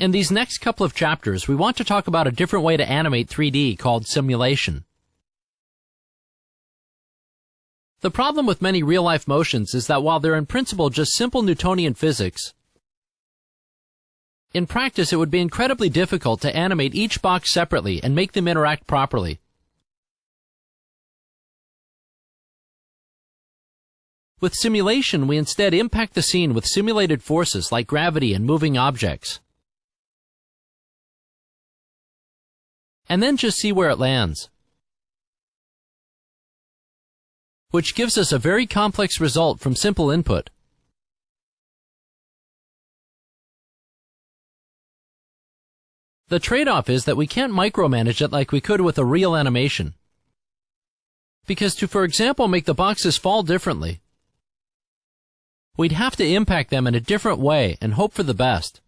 In these next couple of chapters, we want to talk about a different way to animate 3D called simulation. The problem with many real-life motions is that while they're in principle just simple Newtonian physics, in practice it would be incredibly difficult to animate each box separately and make them interact properly. With simulation, we instead impact the scene with simulated forces like gravity and moving objects, and then just see where it lands, which gives us a very complex result from simple input. The trade-off is that we can't micromanage it like we could with a real animation. Because to, for example, make the boxes fall differently, we'd have to impact them in a different way and hope for the best.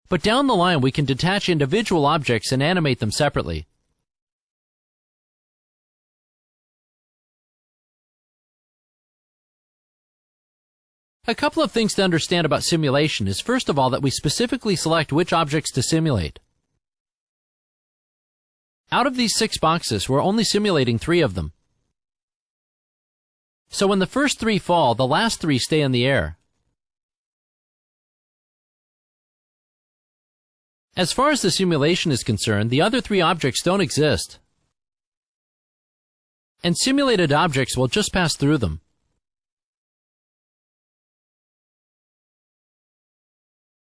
But down the line we can detach individual objects and animate them separately. A couple of things to understand about simulation is first of all that we specifically select which objects to simulate. Out of these 6 boxes, we're only simulating 3 of them. So when the first 3 fall, the last 3 stay in the air. As far as the simulation is concerned, the other 3 objects don't exist, and simulated objects will just pass through them.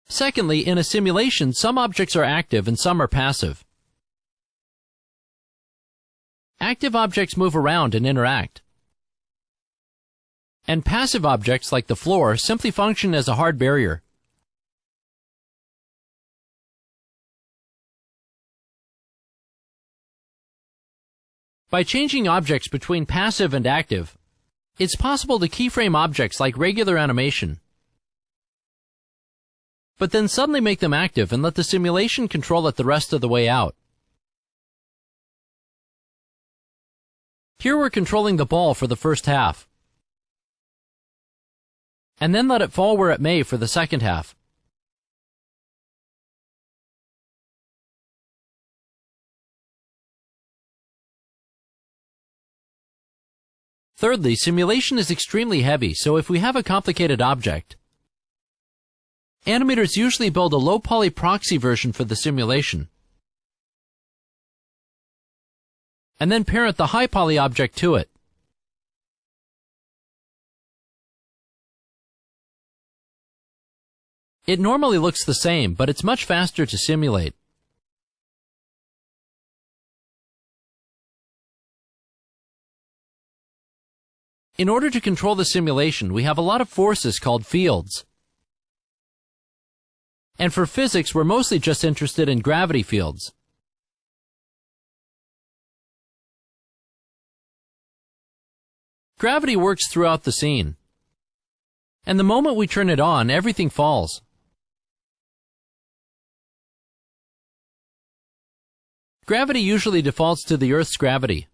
Secondly, in a simulation, some objects are active and some are passive. Active objects move around and interact, and passive objects like the floor simply function as a hard barrier. By changing objects between passive and active, it's possible to keyframe objects like regular animation, but then suddenly make them active and let the simulation control it the rest of the way out. Here we're controlling the ball for the first half, and then let it fall where it may for the second half. Thirdly, simulation is extremely heavy, so if we have a complicated object, animators usually build a low-poly proxy version for the simulation, and then parent the high-poly object to it. It normally looks the same, but it's much faster to simulate. In order to control the simulation, we have a lot of forces called fields. And for physics, we're mostly just interested in gravity fields. Gravity works throughout the scene, and the moment we turn it on, everything falls. Gravity usually defaults to the Earth's gravity.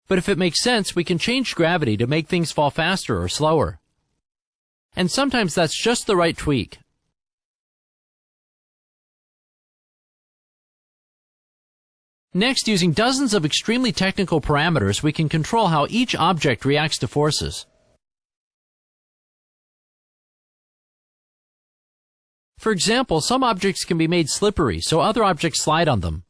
But if it makes sense, we can change gravity to make things fall faster or slower. And sometimes that's just the right tweak. Next, using dozens of extremely technical parameters, we can control how each object reacts to forces. For example, some objects can be made slippery, so other objects slide on them.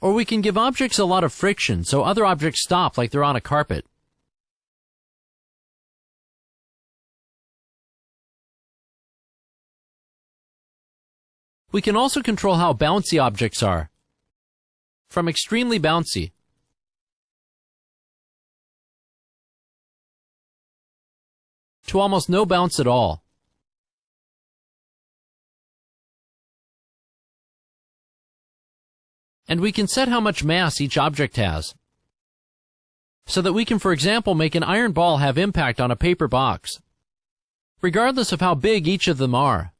Or we can give objects a lot of friction, so other objects stop like they're on a carpet. We can also control how bouncy objects are, from extremely bouncy to almost no bounce at all. And we can set how much mass each object has, so that we can, for example, make an iron ball have impact on a paper box, regardless of how big each of them are.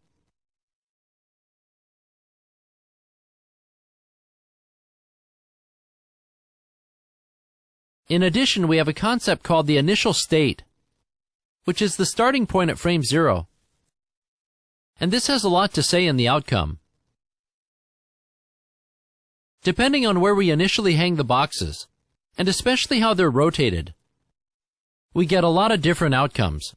In addition, we have a concept called the initial state, which is the starting point at frame 0. And this has a lot to say in the outcome. Depending on where we initially hang the boxes, and especially how they're rotated, we get a lot of different outcomes.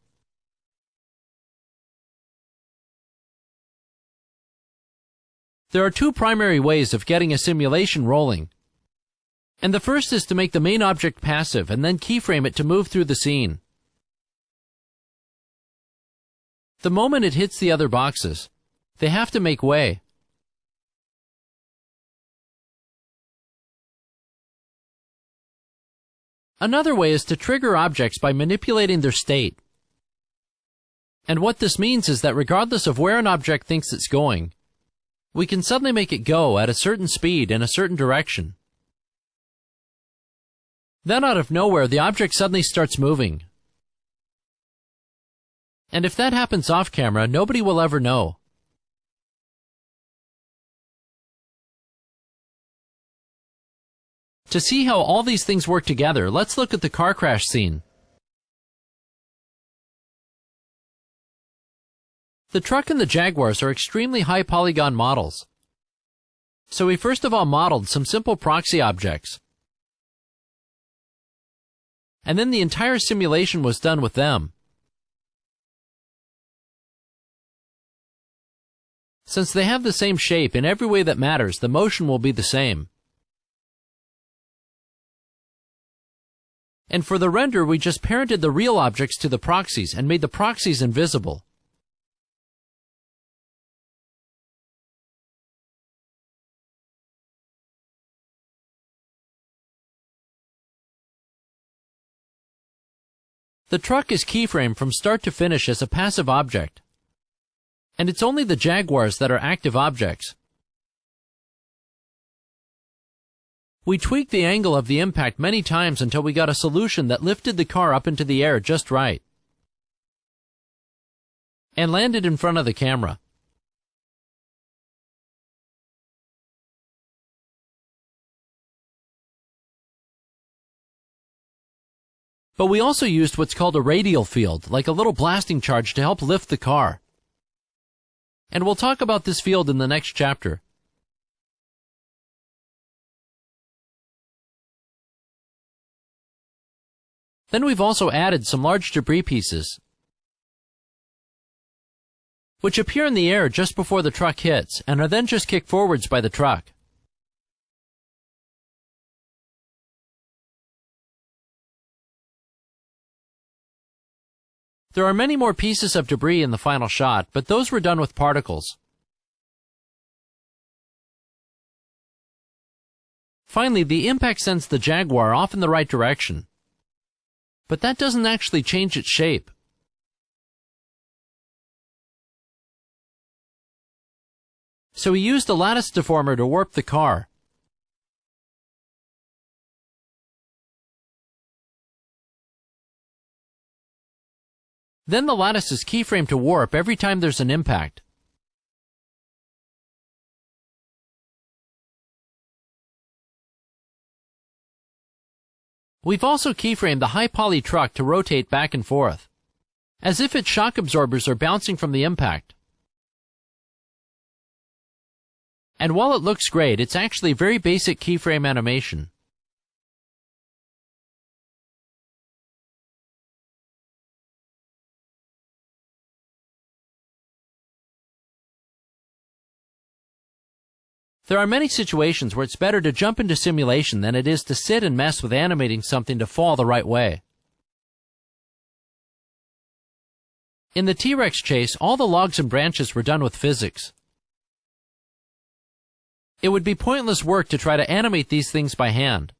There are two primary ways of getting a simulation rolling. And the first is to make the main object passive and then keyframe it to move through the scene. The moment it hits the other boxes, they have to make way. Another way is to trigger objects by manipulating their state. And what this means is that regardless of where an object thinks it's going, we can suddenly make it go at a certain speed in a certain direction. Then out of nowhere, the object suddenly starts moving. And if that happens off camera, nobody will ever know. To see how all these things work together, let's look at the car crash scene. The truck and the Jaguars are extremely high polygon models. So we first of all modeled some simple proxy objects. And then the entire simulation was done with them. Since they have the same shape in every way that matters, the motion will be the same. And for the render, we just parented the real objects to the proxies and made the proxies invisible. The truck is keyframed from start to finish as a passive object. And it's only the Jaguars that are active objects. We tweaked the angle of the impact many times until we got a solution that lifted the car up into the air just right. And landed in front of the camera. But we also used what's called a radial field, like a little blasting charge, to help lift the car. And we'll talk about this field in the next chapter. Then we've also added some large debris pieces, which appear in the air just before the truck hits, and are then just kicked forwards by the truck. There are many more pieces of debris in the final shot, but those were done with particles. Finally, the impact sends the Jaguar off in the right direction. But that doesn't actually change its shape. So we used a lattice deformer to warp the car. Then the lattice is keyframed to warp every time there's an impact. We've also keyframed the high poly truck to rotate back and forth, as if its shock absorbers are bouncing from the impact. And while it looks great, it's actually very basic keyframe animation. There are many situations where it's better to jump into simulation than it is to sit and mess with animating something to fall the right way. In the T-Rex chase, all the logs and branches were done with physics. It would be pointless work to try to animate these things by hand.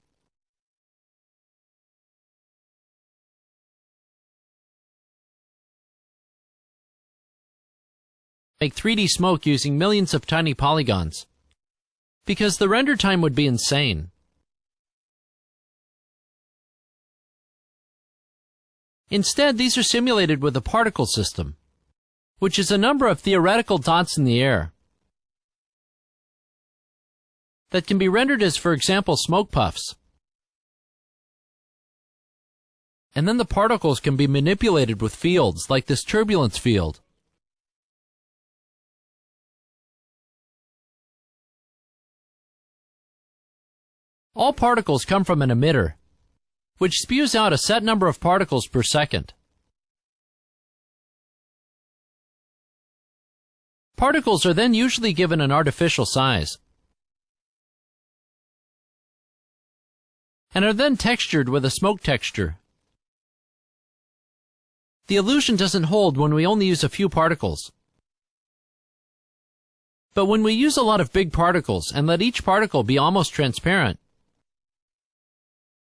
Make 3D smoke using millions of tiny polygons, because the render time would be insane. Instead, these are simulated with a particle system, which is a number of theoretical dots in the air that can be rendered as, for example, smoke puffs. and then the particles can be manipulated with fields, like this turbulence field. All particles come from an emitter, which spews out a set number of particles per second. Particles are then usually given an artificial size, and are then textured with a smoke texture. The illusion doesn't hold when we only use a few particles. But when we use a lot of big particles and let each particle be almost transparent,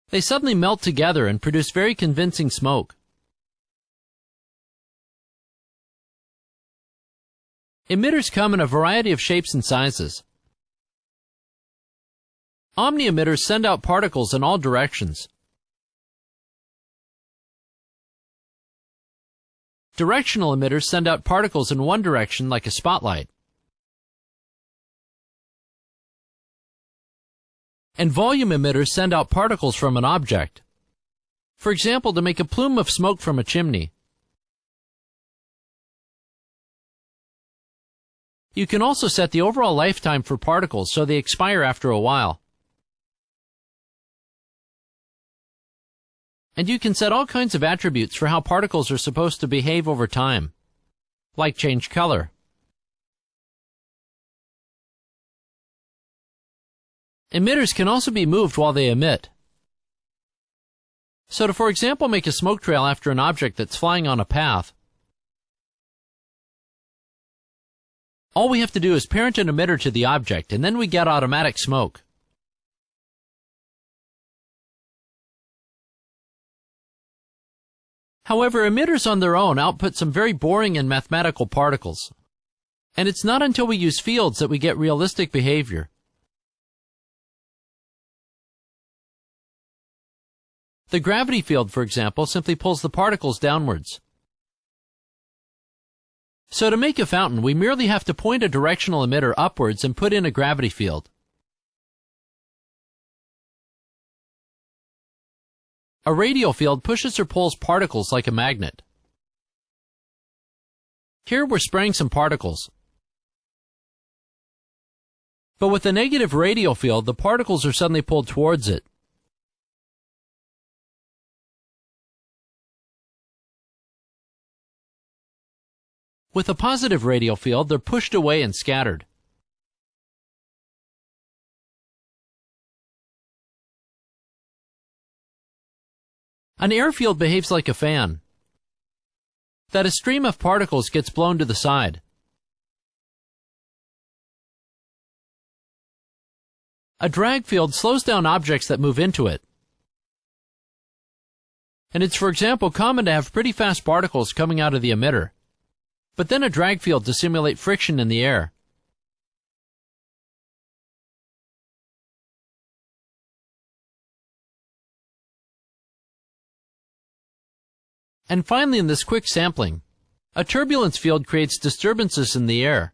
they suddenly melt together and produce very convincing smoke. Emitters come in a variety of shapes and sizes. Omni-emitters send out particles in all directions. Directional emitters send out particles in one direction like a spotlight. And volume emitters send out particles from an object. For example, to make a plume of smoke from a chimney. You can also set the overall lifetime for particles so they expire after a while. And you can set all kinds of attributes for how particles are supposed to behave over time, like change color. Emitters can also be moved while they emit. So to, for example, make a smoke trail after an object that's flying on a path, all we have to do is parent an emitter to the object, and then we get automatic smoke. However, emitters on their own output some very boring and mathematical particles, and it's not until we use fields that we get realistic behavior. The gravity field, for example, simply pulls the particles downwards. So to make a fountain, we merely have to point a directional emitter upwards and put in a gravity field. A radial field pushes or pulls particles like a magnet. Here we're spraying some particles. But with a negative radial field, the particles are suddenly pulled towards it. With a positive radial field, they're pushed away and scattered. An air field behaves like a fan, that a stream of particles gets blown to the side. A drag field slows down objects that move into it. And it's, for example, common to have pretty fast particles coming out of the emitter, but then a drag field to simulate friction in the air. And finally, in this quick sampling, a turbulence field creates disturbances in the air.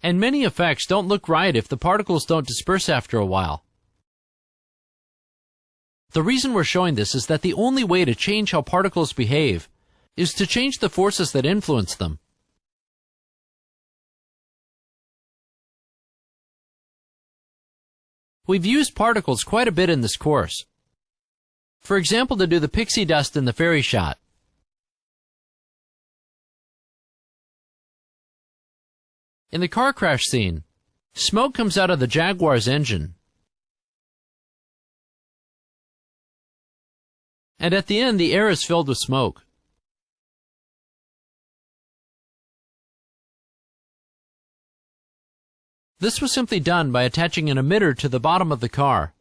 And many effects don't look right if the particles don't disperse after a while. The reason we're showing this is that the only way to change how particles behave is to change the forces that influence them. We've used particles quite a bit in this course. For example, to do the pixie dust in the fairy shot. In the car crash scene, smoke comes out of the Jaguar's engine. And at the end, the air is filled with smoke. This was simply done by attaching an emitter to the bottom of the car.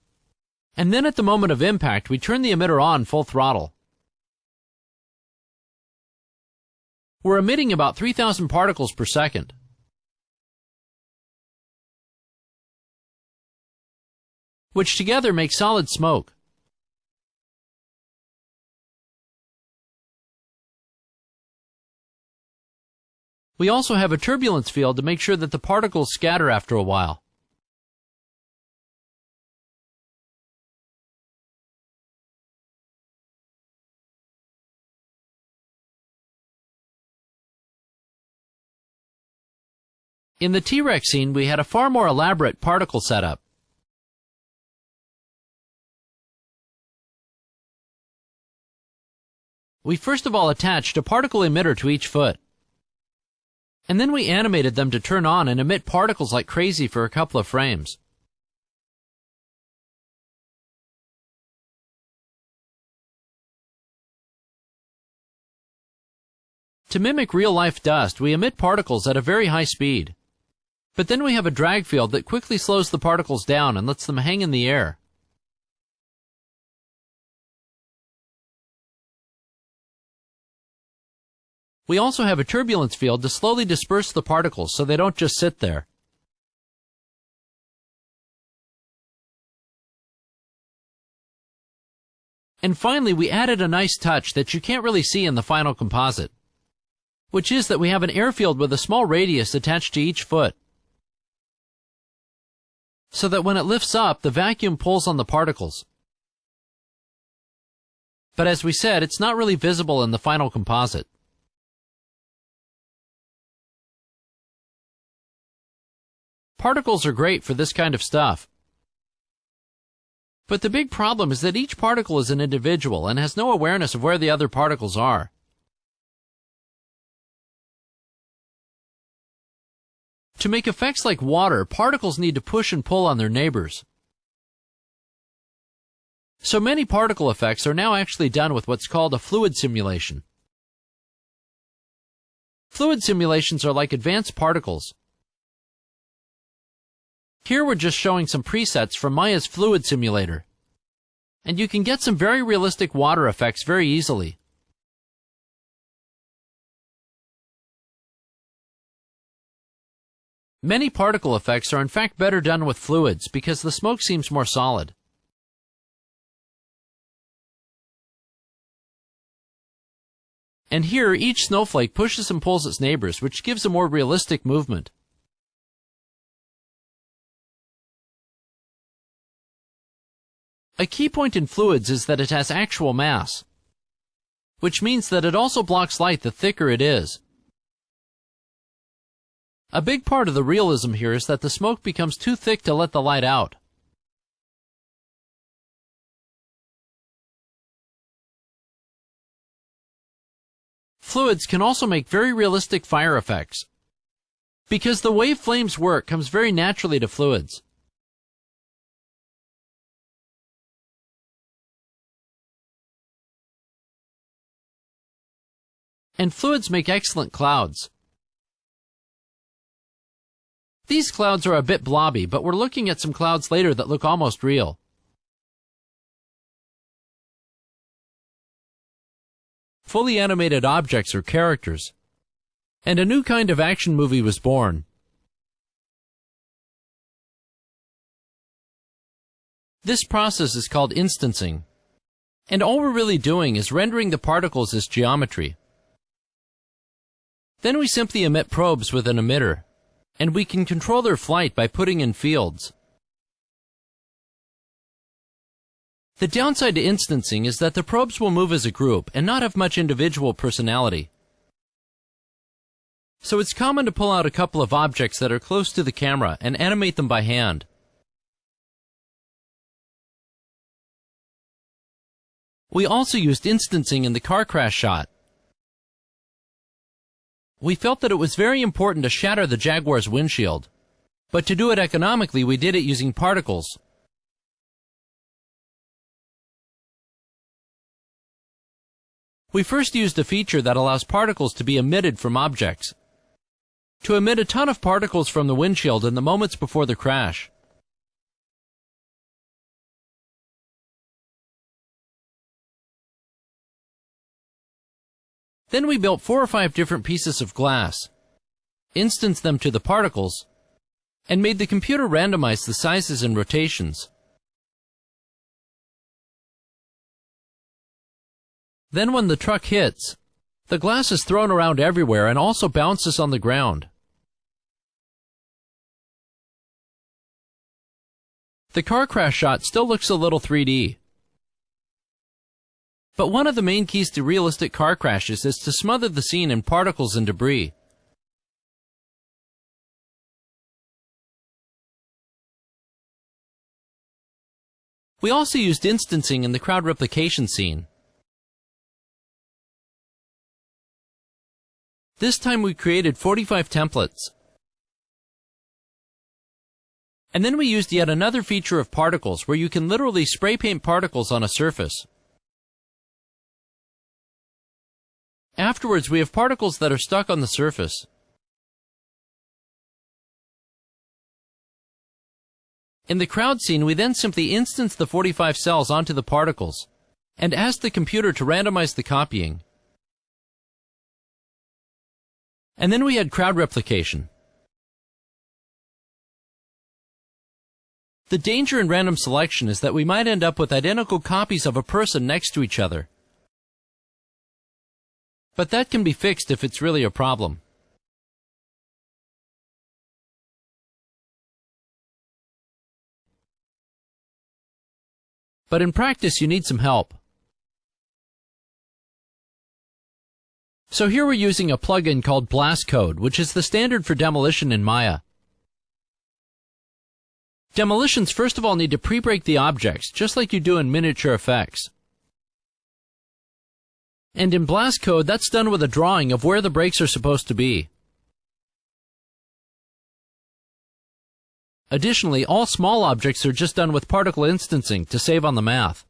And then at the moment of impact, we turn the emitter on full throttle. We're emitting about 3,000 particles per second. Which together make solid smoke. We also have a turbulence field to make sure that the particles scatter after a while. In the T-Rex scene, we had a far more elaborate particle setup. We first of all attached a particle emitter to each foot. And then we animated them to turn on and emit particles like crazy for a couple of frames. To mimic real-life dust, we emit particles at a very high speed. But then we have a drag field that quickly slows the particles down and lets them hang in the air. We also have a turbulence field to slowly disperse the particles so they don't just sit there. And finally, we added a nice touch that you can't really see in the final composite, which is that we have an airfield with a small radius attached to each foot, so that when it lifts up, the vacuum pulls on the particles. But as we said, it's not really visible in the final composite. Particles are great for this kind of stuff. But the big problem is that each particle is an individual and has no awareness of where the other particles are. To make effects like water, particles need to push and pull on their neighbors. So many particle effects are now actually done with what's called a fluid simulation. Fluid simulations are like advanced particles. Here we're just showing some presets from Maya's fluid simulator. And you can get some very realistic water effects very easily. Many particle effects are in fact better done with fluids because the smoke seems more solid. And here each snowflake pushes and pulls its neighbors, which gives a more realistic movement. A key point in fluids is that it has actual mass, which means that it also blocks light the thicker it is. A big part of the realism here is that the smoke becomes too thick to let the light out. Fluids can also make very realistic fire effects, because the way flames work comes very naturally to fluids. And fluids make excellent clouds. These clouds are a bit blobby, but we're looking at some clouds later that look almost real. Fully animated objects are characters, and a new kind of action movie was born. This process is called instancing, and all we're really doing is rendering the particles as geometry. Then we simply emit probes with an emitter, and we can control their flight by putting in fields. The downside to instancing is that the probes will move as a group and not have much individual personality. So it's common to pull out a couple of objects that are close to the camera and animate them by hand. We also used instancing in the car crash shot. We felt that it was very important to shatter the Jaguar's windshield, but to do it economically we did it using particles. We first used a feature that allows particles to be emitted from objects, to emit a ton of particles from the windshield in the moments before the crash. Then we built 4 or 5 different pieces of glass, instanced them to the particles, and made the computer randomize the sizes and rotations. Then when the truck hits, the glass is thrown around everywhere and also bounces on the ground. The car crash shot still looks a little 3D. But one of the main keys to realistic car crashes is to smother the scene in particles and debris. We also used instancing in the crowd replication scene. This time we created 45 templates. And then we used yet another feature of particles where you can literally spray paint particles on a surface. Afterwards, we have particles that are stuck on the surface. In the crowd scene, we then simply instance the 45 cells onto the particles and ask the computer to randomize the copying. And then we had crowd replication. The danger in random selection is that we might end up with identical copies of a person next to each other. But that can be fixed if it's really a problem. But in practice, you need some help. So here we're using a plugin called Blast Code, which is the standard for demolition in Maya. Demolitions first of all need to pre-break the objects, just like you do in miniature effects. And in Blast Code, that's done with a drawing of where the breaks are supposed to be. Additionally, all small objects are just done with particle instancing to save on the math.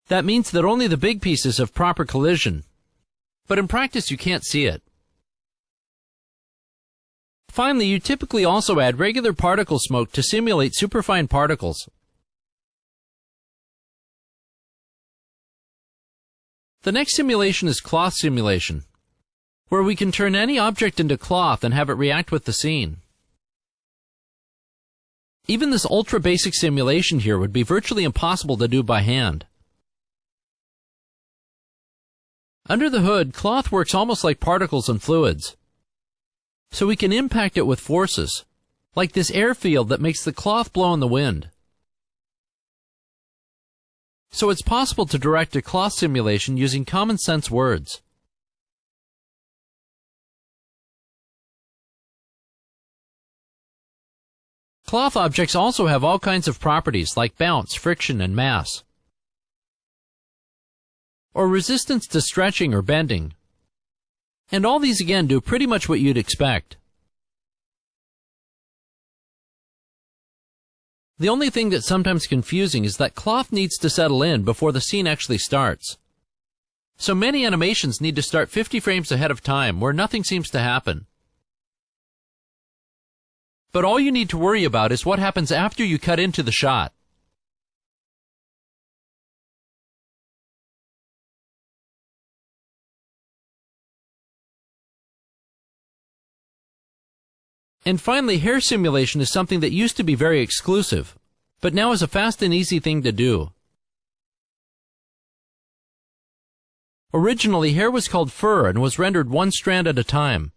That means that only the big pieces have proper collision, but in practice you can't see it. Finally, you typically also add regular particle smoke to simulate superfine particles. The next simulation is cloth simulation, where we can turn any object into cloth and have it react with the scene. Even this ultra-basic simulation here would be virtually impossible to do by hand. Under the hood, cloth works almost like particles and fluids. So we can impact it with forces, like this air field that makes the cloth blow in the wind. So it's possible to direct a cloth simulation using common sense words. Cloth objects also have all kinds of properties like bounce, friction, and mass, or resistance to stretching or bending. And all these again do pretty much what you'd expect. The only thing that's sometimes confusing is that cloth needs to settle in before the scene actually starts. So many animations need to start 50 frames ahead of time where nothing seems to happen. But all you need to worry about is what happens after you cut into the shot. And finally, hair simulation is something that used to be very exclusive, but now is a fast and easy thing to do. Originally, hair was called fur and was rendered one strand at a time.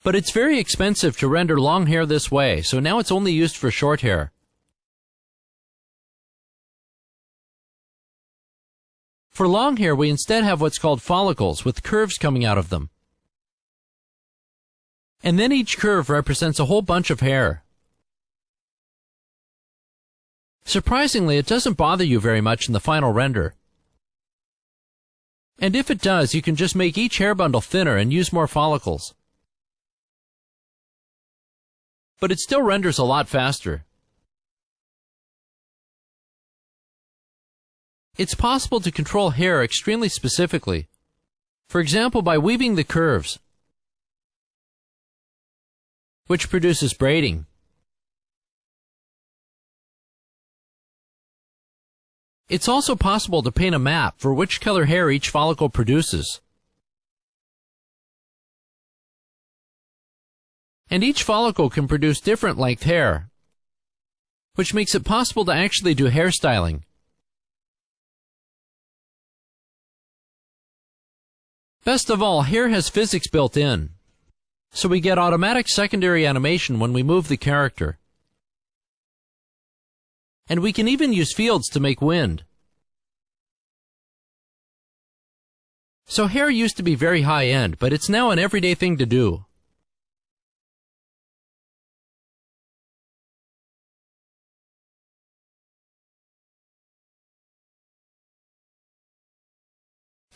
But it's very expensive to render long hair this way, so now it's only used for short hair. For long hair, we instead have what's called follicles with curves coming out of them. And then each curve represents a whole bunch of hair. Surprisingly, it doesn't bother you very much in the final render. And if it does, you can just make each hair bundle thinner and use more follicles. But it still renders a lot faster. It's possible to control hair extremely specifically. For example, by weaving the curves, which produces braiding. It's also possible to paint a map for which color hair each follicle produces. And each follicle can produce different length hair, which makes it possible to actually do hairstyling. Best of all, hair has physics built in, so we get automatic secondary animation when we move the character. And we can even use fields to make wind. So hair used to be very high-end, but it's now an everyday thing to do.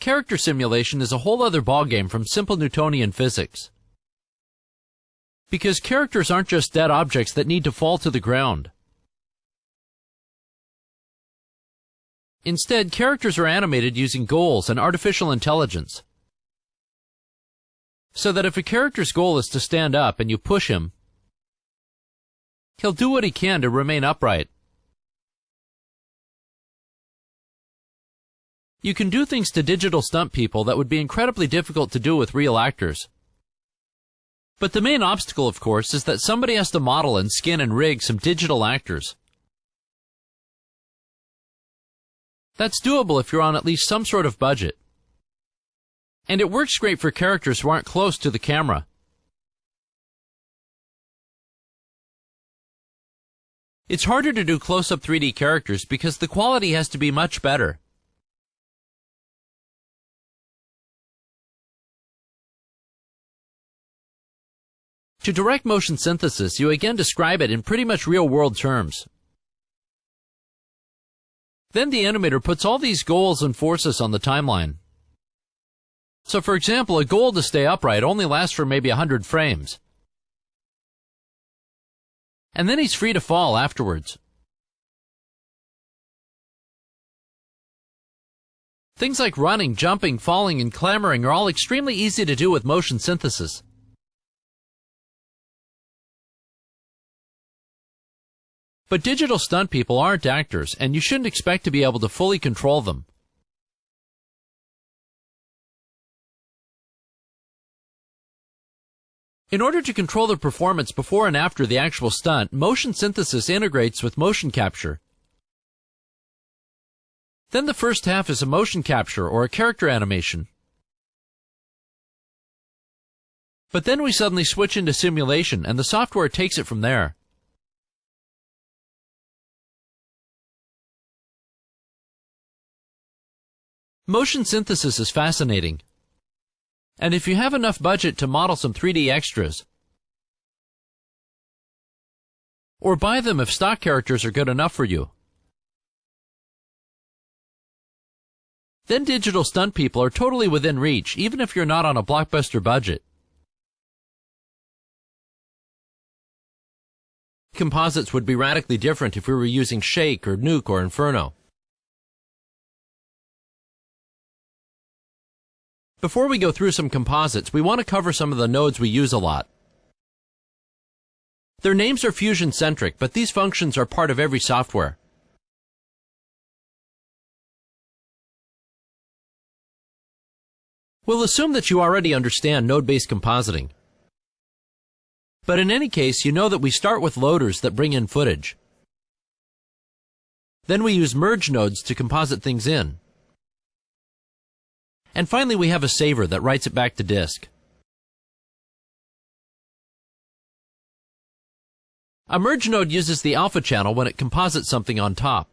Character simulation is a whole other ballgame from simple Newtonian physics. Because characters aren't just dead objects that need to fall to the ground. Instead, characters are animated using goals and artificial intelligence. So that if a character's goal is to stand up and you push him, he'll do what he can to remain upright. You can do things to digital stunt people that would be incredibly difficult to do with real actors. But the main obstacle, of course, is that somebody has to model and skin and rig some digital actors. That's doable if you're on at least some sort of budget. And it works great for characters who aren't close to the camera. It's harder to do close-up 3D characters because the quality has to be much better. To direct motion synthesis, you again describe it in pretty much real-world terms. Then the animator puts all these goals and forces on the timeline. So for example, a goal to stay upright only lasts for maybe 100 frames. And then he's free to fall afterwards. Things like running, jumping, falling, and clambering are all extremely easy to do with motion synthesis. But digital stunt people aren't actors, and you shouldn't expect to be able to fully control them. In order to control the performance before and after the actual stunt, motion synthesis integrates with motion capture. Then the first half is a motion capture or a character animation. But then we suddenly switch into simulation, and the software takes it from there. Motion synthesis is fascinating. And if you have enough budget to model some 3D extras, or buy them if stock characters are good enough for you, then digital stunt people are totally within reach, even if you're not on a blockbuster budget. Composites would be radically different if we were using Shake or Nuke or Inferno. Before we go through some composites, we want to cover some of the nodes we use a lot. Their names are fusion-centric, but these functions are part of every software. We'll assume that you already understand node-based compositing. But in any case, you know that we start with loaders that bring in footage. Then we use merge nodes to composite things in. And finally, we have a saver that writes it back to disk. A merge node uses the alpha channel when it composites something on top.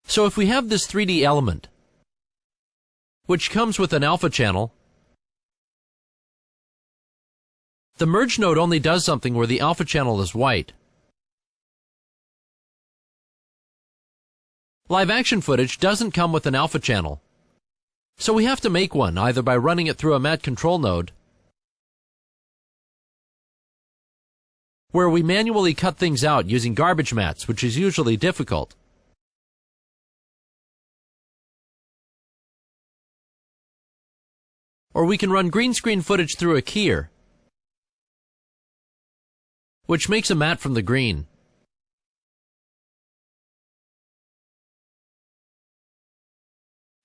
So if we have this 3D element, which comes with an alpha channel, the merge node only does something where the alpha channel is white. Live action footage doesn't come with an alpha channel, so we have to make one either by running it through a mat control node, where we manually cut things out using garbage mats, which is usually difficult, or we can run green screen footage through a keyer, which makes a mat from the green.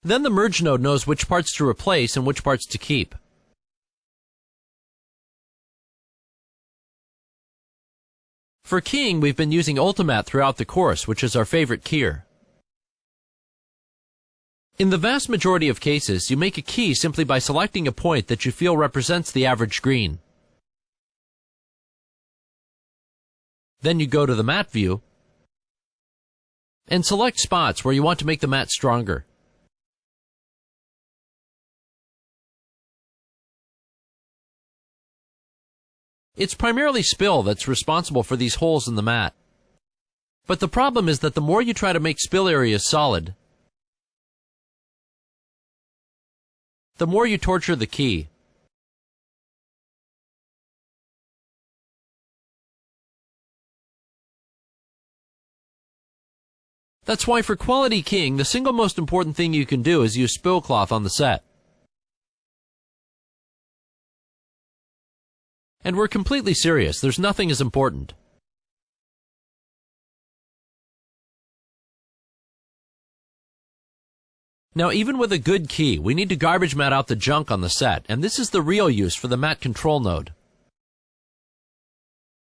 Then the merge node knows which parts to replace and which parts to keep. For keying, we've been using Ultimat throughout the course, which is our favorite keyer. In the vast majority of cases, you make a key simply by selecting a point that you feel represents the average green. Then you go to the mat view and select spots where you want to make the mat stronger. It's primarily spill that's responsible for these holes in the mat. But the problem is that the more you try to make spill areas solid, the more you torture the key. That's why for quality keying, the single most important thing you can do is use spill cloth on the set. And we're completely serious, there's nothing as important. Now even with a good key, we need to garbage mat out the junk on the set, and this is the real use for the mat control node.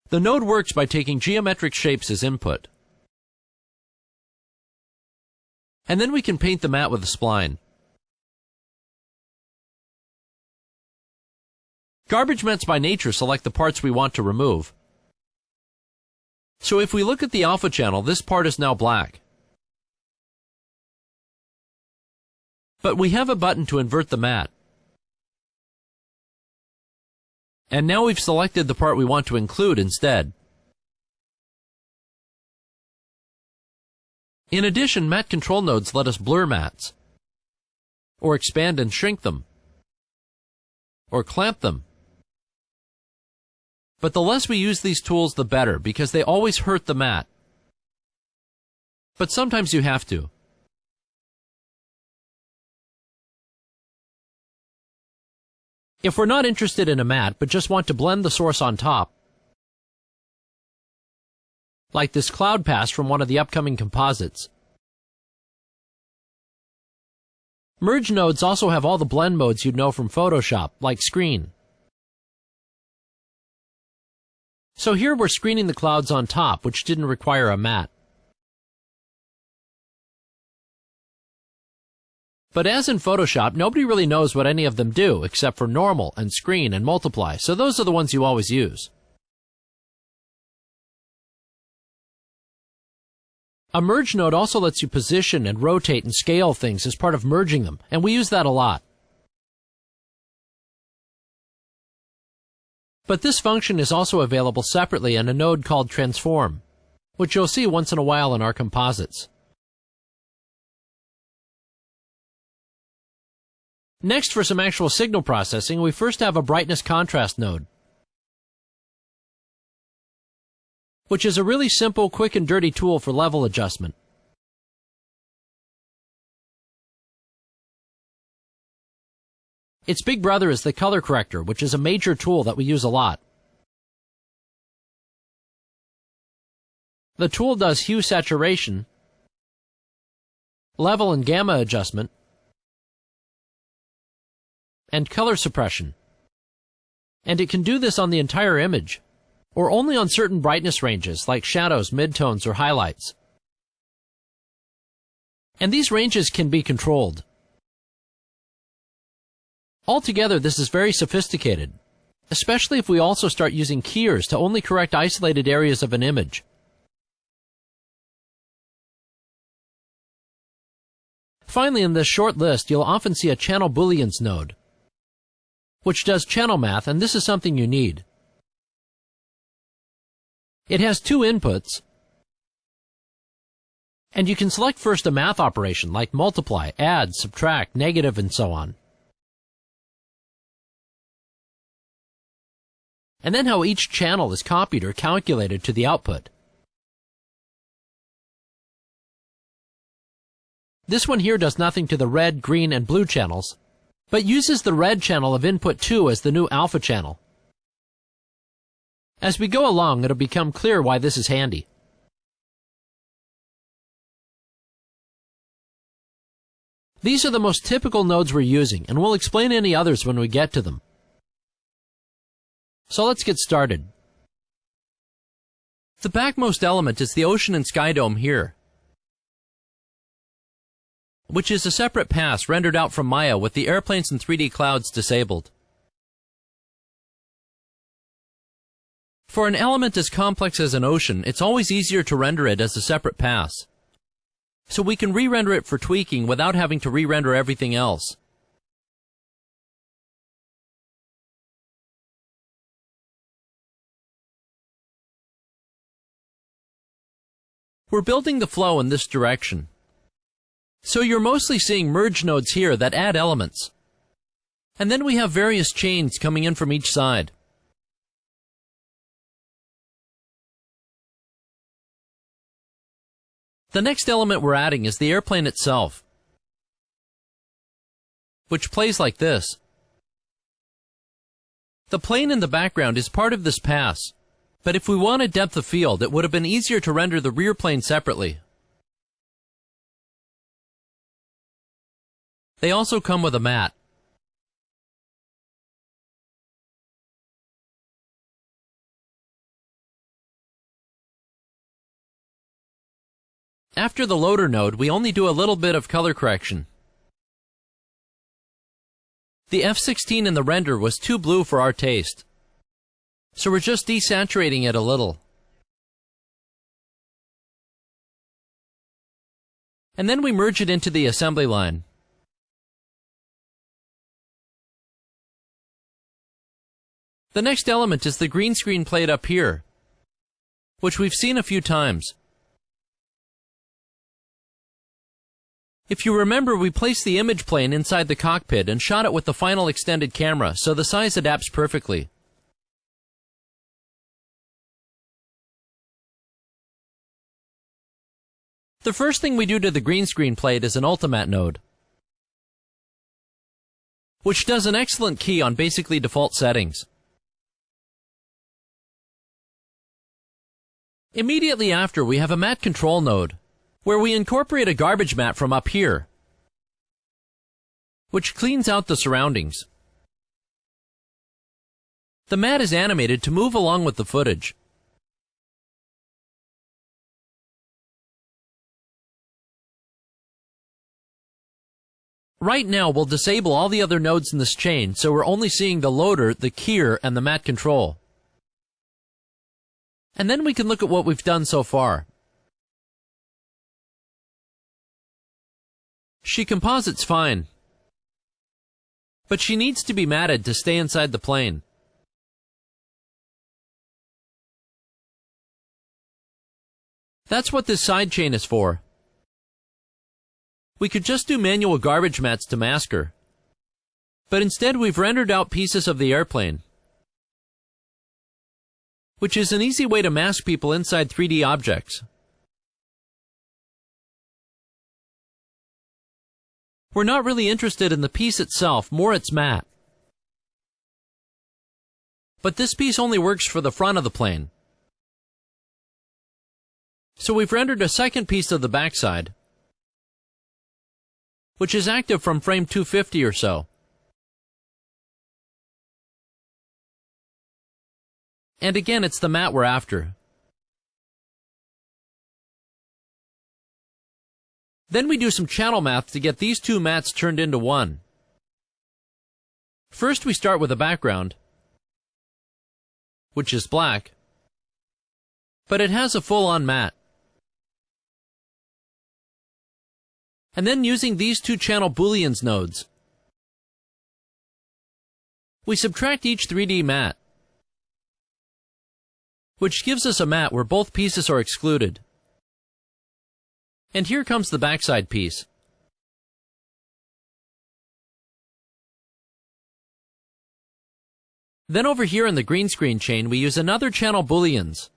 The node works by taking geometric shapes as input. And then we can paint the mat with a spline. Garbage mats by nature select the parts we want to remove. So if we look at the alpha channel, this part is now black. But we have a button to invert the mat. And now we've selected the part we want to include instead. In addition, mat control nodes let us blur mats, or expand and shrink them, or clamp them. But the less we use these tools, the better, because they always hurt the mat. But sometimes you have to. If we're not interested in a mat, but just want to blend the source on top, like this cloud pass from one of the upcoming composites. Merge nodes also have all the blend modes you'd know from Photoshop, like screen. So here we're screening the clouds on top, which didn't require a mat. But as in Photoshop, nobody really knows what any of them do, except for normal and screen and multiply, so those are the ones you always use. A merge node also lets you position and rotate and scale things as part of merging them, and we use that a lot. But this function is also available separately in a node called Transform, which you'll see once in a while in our composites. Next, for some actual signal processing, we first have a brightness contrast node, which is a really simple, quick and dirty tool for level adjustment. Its big brother is the color corrector, which is a major tool that we use a lot. The tool does hue saturation, level and gamma adjustment, and color suppression. And it can do this on the entire image, or only on certain brightness ranges like shadows, midtones, or highlights. And these ranges can be controlled. Altogether, this is very sophisticated, especially if we also start using keyers to only correct isolated areas of an image. Finally, in this short list, you'll often see a channel booleans node, which does channel math, and this is something you need. It has two inputs, and you can select first a math operation like multiply, add, subtract, negative, and so on. And then how each channel is copied or calculated to the output. This one here does nothing to the red, green, and blue channels, but uses the red channel of input 2 as the new alpha channel. As we go along, it'll become clear why this is handy. These are the most typical nodes we're using, and we'll explain any others when we get to them. So let's get started. The backmost element is the ocean and sky dome here, which is a separate pass rendered out from Maya with the airplanes and 3D clouds disabled. For an element as complex as an ocean, it's always easier to render it as a separate pass, so we can re-render it for tweaking without having to re-render everything else. We're building the flow in this direction. So you're mostly seeing merge nodes here that add elements. And then we have various chains coming in from each side. The next element we're adding is the airplane itself, which plays like this. The plane in the background is part of this pass, but if we wanted depth of field, it would have been easier to render the rear plane separately. They also come with a mat. After the loader node, we only do a little bit of color correction. The F16 in the render was too blue for our taste, so we're just desaturating it a little. And then we merge it into the assembly line. The next element is the green screen plate up here, which we've seen a few times. If you remember, we placed the image plane inside the cockpit and shot it with the final extended camera, so the size adapts perfectly. The first thing we do to the green screen plate is an Ultimat node, which does an excellent key on basically default settings. Immediately after, we have a matte control node, where we incorporate a garbage mat from up here, which cleans out the surroundings. The mat is animated to move along with the footage. Right now, we'll disable all the other nodes in this chain, so we're only seeing the loader, the keyer, and the mat control. And then we can look at what we've done so far. She composites fine, but she needs to be matted to stay inside the plane. That's what this side chain is for. We could just do manual garbage mats to mask her, but instead we've rendered out pieces of the airplane, which is an easy way to mask people inside 3D objects. We're not really interested in the piece itself, more its mat. But this piece only works for the front of the plane. So we've rendered a second piece of the backside, which is active from frame 250 or so. And again, it's the mat we're after. Then we do some channel math to get these two mats turned into one. First we start with a background, which is black, but it has a full-on mat. And then using these two channel booleans nodes, we subtract each 3D mat, which gives us a mat where both pieces are excluded. And here comes the backside piece. Then over here in the green screen chain, we use another channel booleans,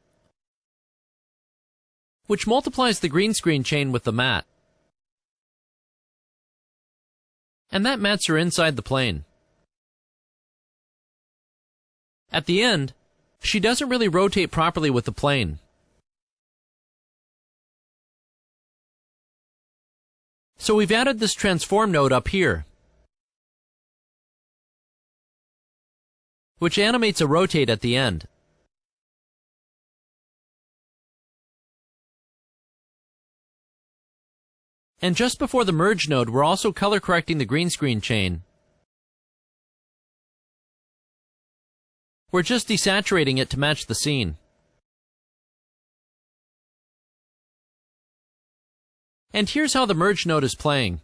which multiplies the green screen chain with the mat. And that mats her inside the plane. At the end, she doesn't really rotate properly with the plane. So we've added this transform node up here, which animates a rotate at the end. And just before the merge node, we're also color correcting the green screen chain. We're just desaturating it to match the scene. And here's how the merge node is playing.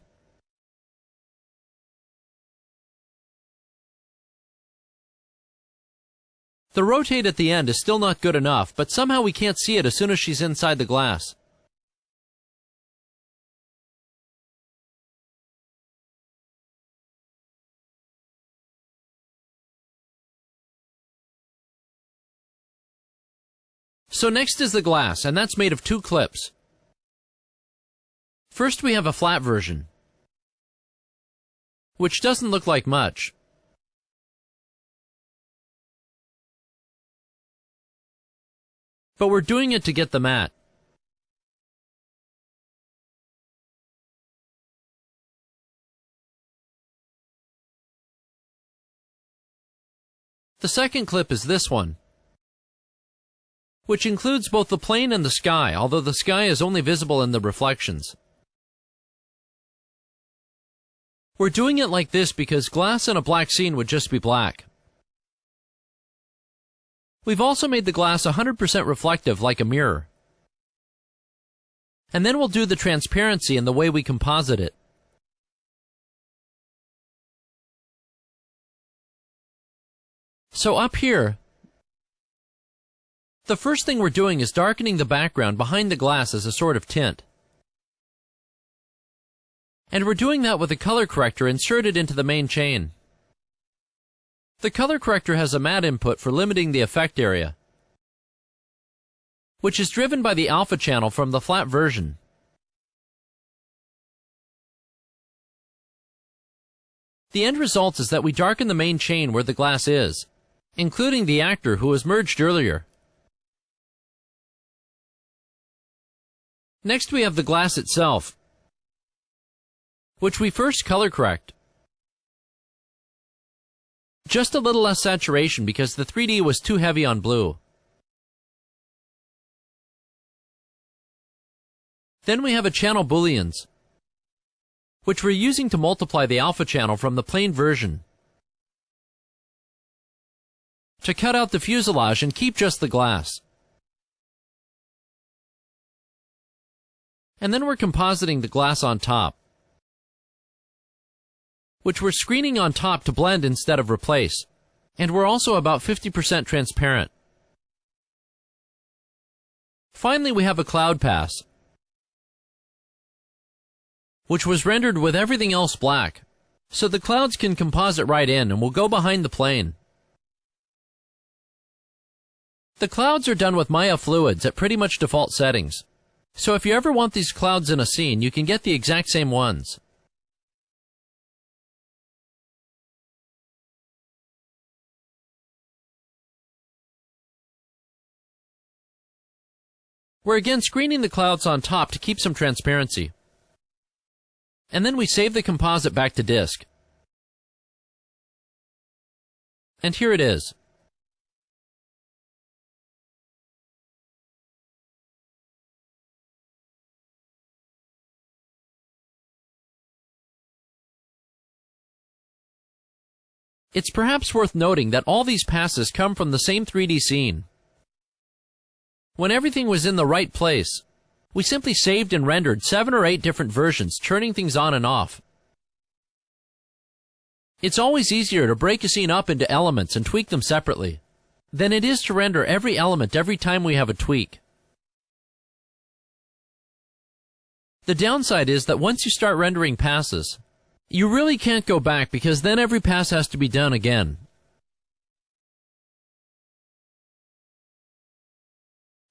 The rotate at the end is still not good enough, but somehow we can't see it as soon as she's inside the glass. So next is the glass, and that's made of 2 clips. First we have a flat version, which doesn't look like much. But we're doing it to get the matte. The second clip is this one, which includes both the plane and the sky, although the sky is only visible in the reflections. We're doing it like this because glass in a black scene would just be black. We've also made the glass 100% reflective like a mirror. And then we'll do the transparency in the way we composite it. So up here, the first thing we're doing is darkening the background behind the glass as a sort of tint. And we're doing that with a color corrector inserted into the main chain. The color corrector has a matte input for limiting the effect area, which is driven by the alpha channel from the flat version. The end result is that we darken the main chain where the glass is, including the actor who was merged earlier. Next we have the glass itself, which we first color correct. Just a little less saturation because the 3D was too heavy on blue. Then we have a channel booleans, which we're using to multiply the alpha channel from the plain version, to cut out the fuselage and keep just the glass. And then we're compositing the glass on top, which we're screening on top to blend instead of replace. And we're also about 50% transparent. Finally, we have a cloud pass, which was rendered with everything else black, so the clouds can composite right in and will go behind the plane. The clouds are done with Maya fluids at pretty much default settings, so if you ever want these clouds in a scene, you can get the exact same ones. We're again screening the clouds on top to keep some transparency. And then we save the composite back to disk. And here it is. It's perhaps worth noting that all these passes come from the same 3D scene. When everything was in the right place, we simply saved and rendered 7 or 8 different versions, turning things on and off. It's always easier to break a scene up into elements and tweak them separately than it is to render every element every time we have a tweak. The downside is that once you start rendering passes, you really can't go back because then every pass has to be done again.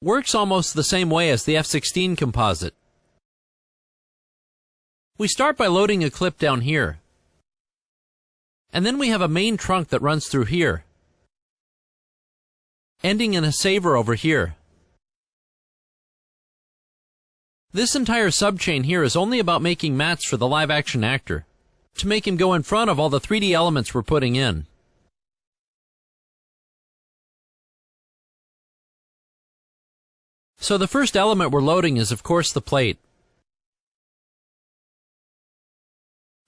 Works almost the same way as the F16 composite. We start by loading a clip down here, and then we have a main trunk that runs through here, ending in a saver over here. This entire subchain here is only about making mattes for the live-action actor, to make him go in front of all the 3D elements we're putting in. So the first element we're loading is of course the plate.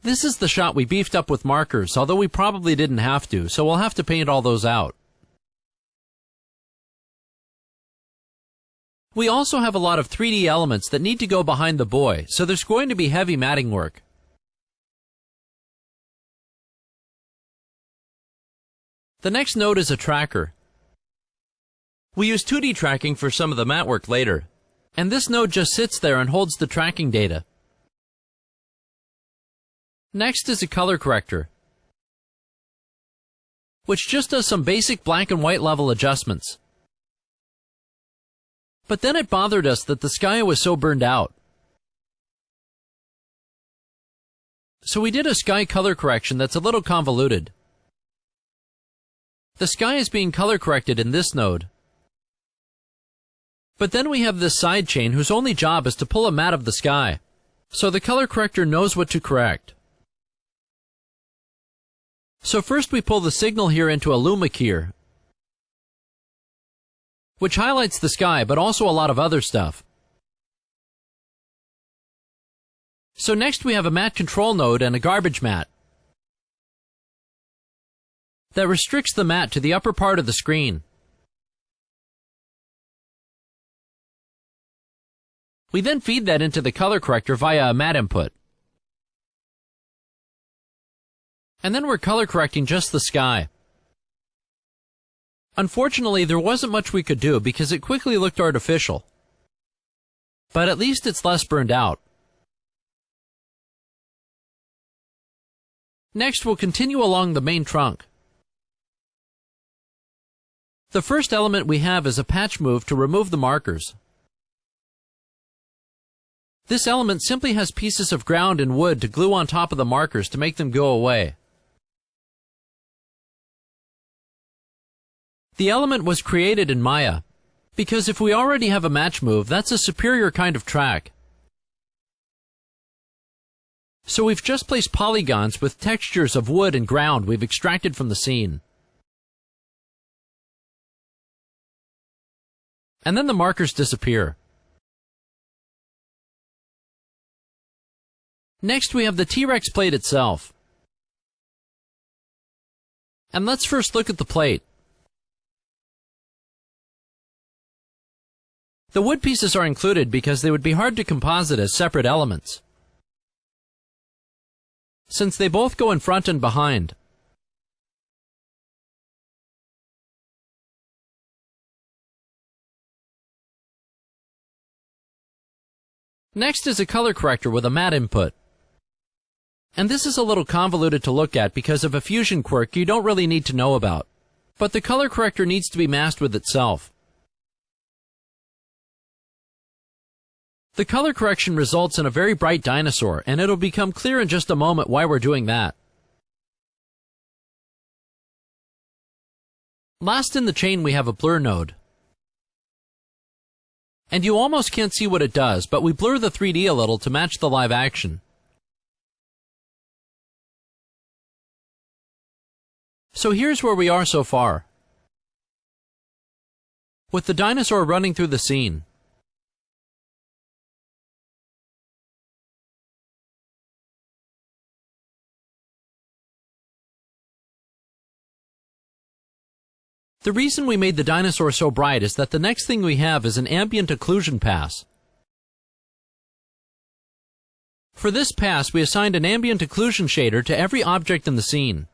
This is the shot we beefed up with markers, although we probably didn't have to, so we'll have to paint all those out. We also have a lot of 3D elements that need to go behind the buoy, so there's going to be heavy matting work. The next node is a tracker. We use 2D tracking for some of the matte work later, and this node just sits there and holds the tracking data. Next is a color corrector, which just does some basic black and white level adjustments. But then it bothered us that the sky was so burned out. So we did a sky color correction that's a little convoluted. The sky is being color corrected in this node. But then we have this side chain whose only job is to pull a matte of the sky. So the color corrector knows what to correct. So first we pull the signal here into a luma keyer, which highlights the sky but also a lot of other stuff. So next we have a matte control node and a garbage matte that restricts the matte to the upper part of the screen. We then feed that into the color corrector via a matte input. And then we're color correcting just the sky. Unfortunately, there wasn't much we could do because it quickly looked artificial. But at least it's less burned out. Next, we'll continue along the main trunk. The first element we have is a patch move to remove the markers. This element simply has pieces of ground and wood to glue on top of the markers to make them go away. The element was created in Maya, because if we already have a match move, that's a superior kind of track. So we've just placed polygons with textures of wood and ground we've extracted from the scene. And then the markers disappear. Next we have the T-Rex plate itself. And let's first look at the plate. The wood pieces are included because they would be hard to composite as separate elements, since they both go in front and behind. Next is a color corrector with a matte input. And this is a little convoluted to look at because of a fusion quirk you don't really need to know about. But the color corrector needs to be masked with itself. The color correction results in a very bright dinosaur, and it'll become clear in just a moment why we're doing that. Last in the chain we have a blur node. And you almost can't see what it does, but we blur the 3D a little to match the live action. So here's where we are so far, with the dinosaur running through the scene. The reason we made the dinosaur so bright is that the next thing we have is an ambient occlusion pass. For this pass, we assigned an ambient occlusion shader to every object in the scene.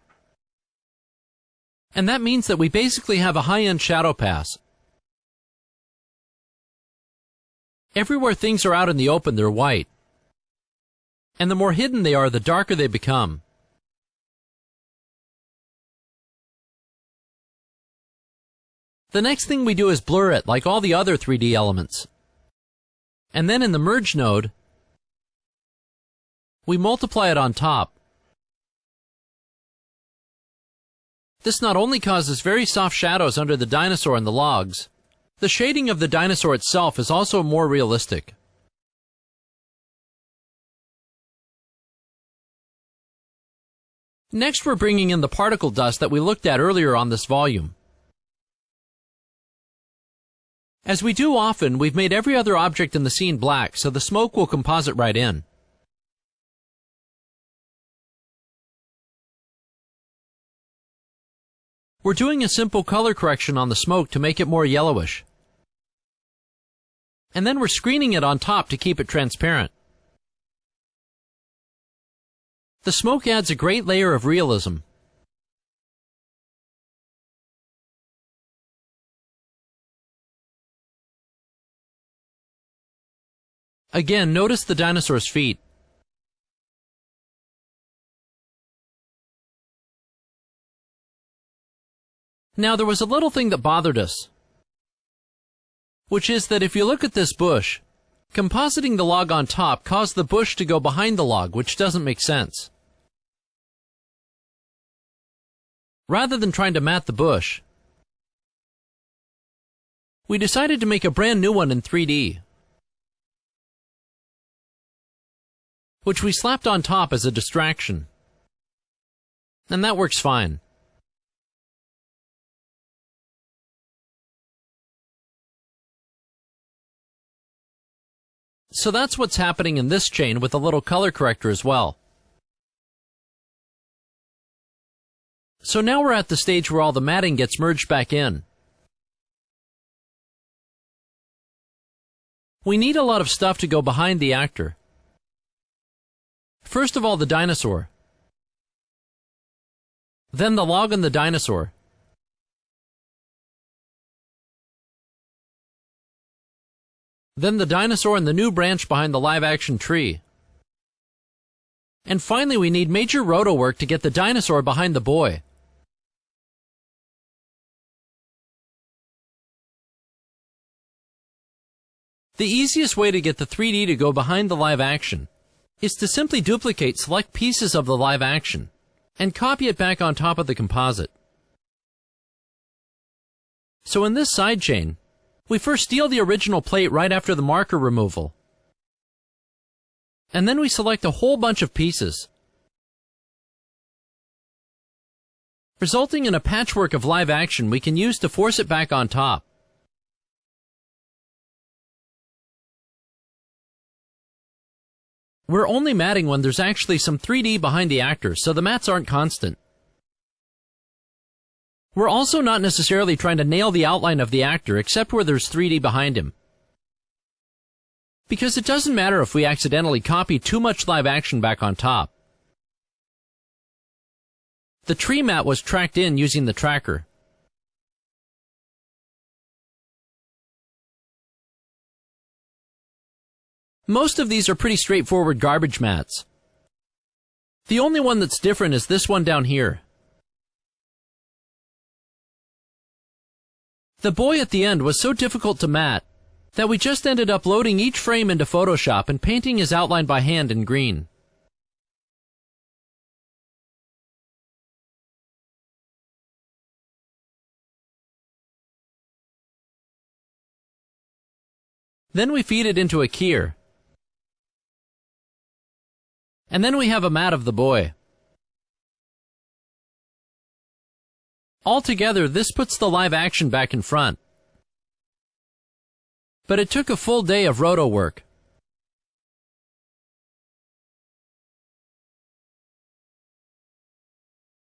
And that means that we basically have a high-end shadow pass. Everywhere things are out in the open, they're white. And the more hidden they are, the darker they become. The next thing we do is blur it, like all the other 3D elements. And then in the merge node, we multiply it on top. This not only causes very soft shadows under the dinosaur and the logs, the shading of the dinosaur itself is also more realistic. Next, we're bringing in the particle dust that we looked at earlier on this volume. As we do often, we've made every other object in the scene black, so the smoke will composite right in. We're doing a simple color correction on the smoke to make it more yellowish. And then we're screening it on top to keep it transparent. The smoke adds a great layer of realism. Again, notice the dinosaur's feet. Now, there was a little thing that bothered us. which is that if you look at this bush, compositing the log on top caused the bush to go behind the log, which doesn't make sense. Rather than trying to mat the bush, we decided to make a brand new one in 3D, which we slapped on top as a distraction. And that works fine. So that's what's happening in this chain with a little color corrector as well. So now we're at the stage where all the matting gets merged back in. We need a lot of stuff to go behind the actor. First of all, the dinosaur. Then the log and the dinosaur. Then the dinosaur and the new branch behind the live-action tree. And finally, we need major roto work to get the dinosaur behind the boy. The easiest way to get the 3D to go behind the live action is to simply duplicate select pieces of the live action and copy it back on top of the composite. So in this side chain, we first steal the original plate right after the marker removal. And then we select a whole bunch of pieces, resulting in a patchwork of live action we can use to force it back on top. We're only matting when there's actually some 3D behind the actor, so the mats aren't constant. We're also not necessarily trying to nail the outline of the actor except where there's 3D behind him, because it doesn't matter if we accidentally copy too much live action back on top. The tree mat was tracked in using the tracker. Most of these are pretty straightforward garbage mats. The only one that's different is this one down here. The boy at the end was so difficult to mat that we just ended up loading each frame into Photoshop and painting his outline by hand in green. Then we feed it into a keyer. And then we have a mat of the boy. Altogether, this puts the live action back in front. But it took a full day of roto work.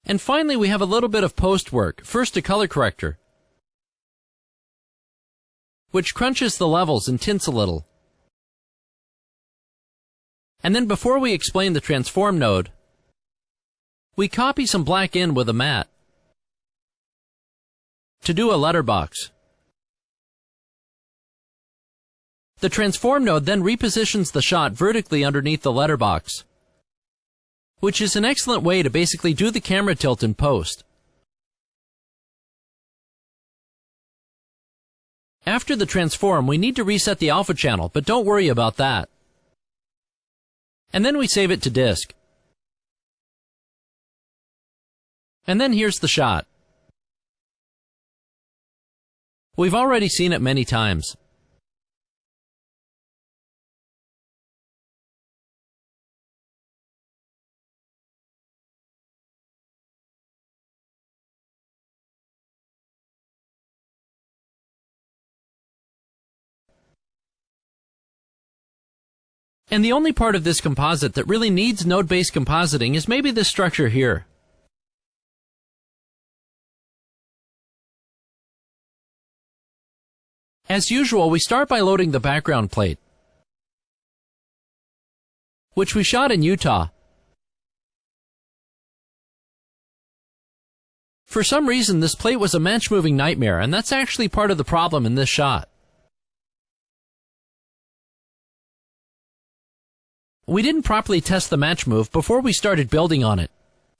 And finally, we have a little bit of post work. First, a color corrector, which crunches the levels and tints a little. And then before we explain the transform node, we copy some black in with a mat to do a letterbox. The transform node then repositions the shot vertically underneath the letterbox, which is an excellent way to basically do the camera tilt in post. After the transform, we need to reset the alpha channel, but don't worry about that. And then we save it to disk. And then here's the shot. We've already seen it many times. And the only part of this composite that really needs node-based compositing is maybe this structure here. As usual, we start by loading the background plate, which we shot in Utah. For some reason, this plate was a match-moving nightmare, and that's actually part of the problem in this shot. We didn't properly test the match move before we started building on it,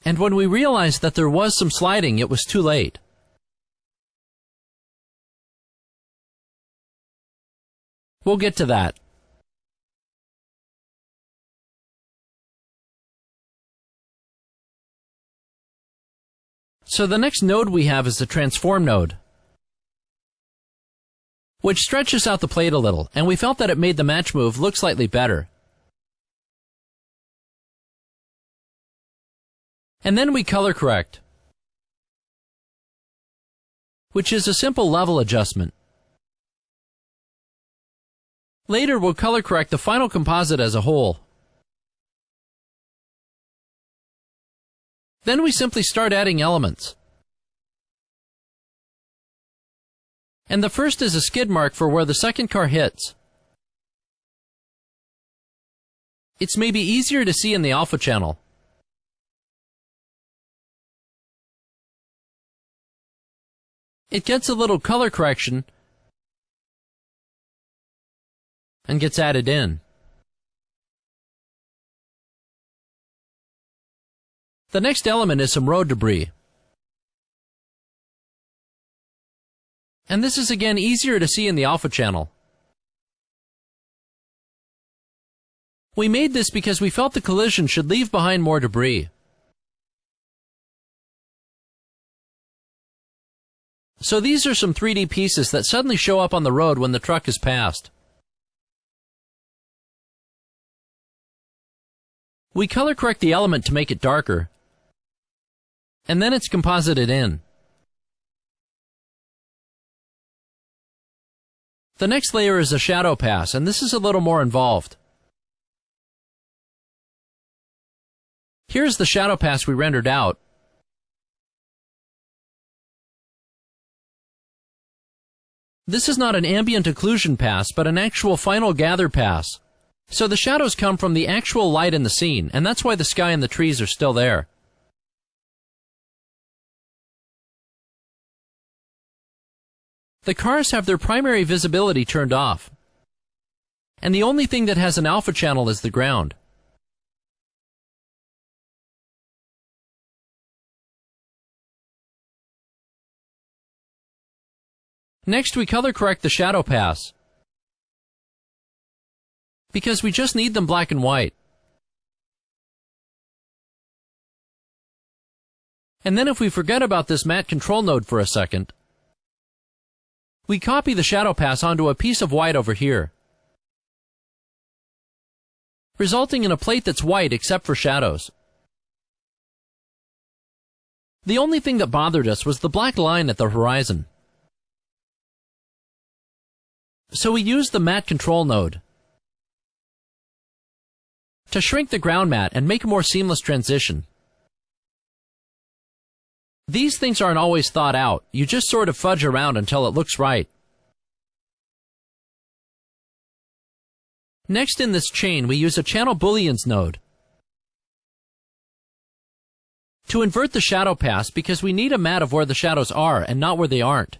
and when we realized that there was some sliding, it was too late. We'll get to that. So the next node we have is the transform node, which stretches out the plate a little, and we felt that it made the match move look slightly better. And then we color correct, which is a simple level adjustment. Later we'll color correct the final composite as a whole. Then we simply start adding elements. And the first is a skid mark for where the second car hits. It's maybe easier to see in the alpha channel. It gets a little color correction and gets added in. The next element is some road debris. And this is again easier to see in the alpha channel. We made this because we felt the collision should leave behind more debris. So these are some 3D pieces that suddenly show up on the road when the truck is passed. We color correct the element to make it darker, and then it's composited in. The next layer is a shadow pass, and this is a little more involved. Here's the shadow pass we rendered out. This is not an ambient occlusion pass, but an actual final gather pass. So the shadows come from the actual light in the scene, and that's why the sky and the trees are still there. The cars have their primary visibility turned off, and the only thing that has an alpha channel is the ground. Next, we color correct the shadow pass, because we just need them black and white. And then if we forget about this matte control node for a second, we copy the shadow pass onto a piece of white over here, resulting in a plate that's white except for shadows. The only thing that bothered us was the black line at the horizon. So we used the matte control node to shrink the ground matte and make a more seamless transition. These things aren't always thought out, you just sort of fudge around until it looks right. Next in this chain we use a channel booleans node to invert the shadow pass because we need a matte of where the shadows are and not where they aren't.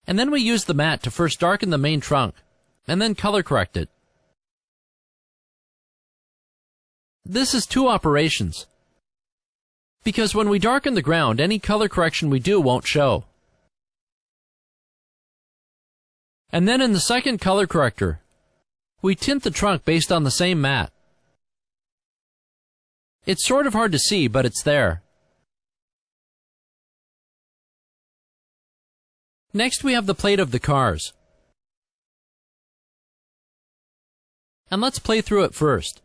And then we use the matte to first darken the main trunk, and then color correct it. This is two operations, because when we darken the ground, any color correction we do won't show. And then in the second color corrector, we tint the trunk based on the same matte. It's sort of hard to see, but it's there. Next we have the plate of the cars. And let's play through it first.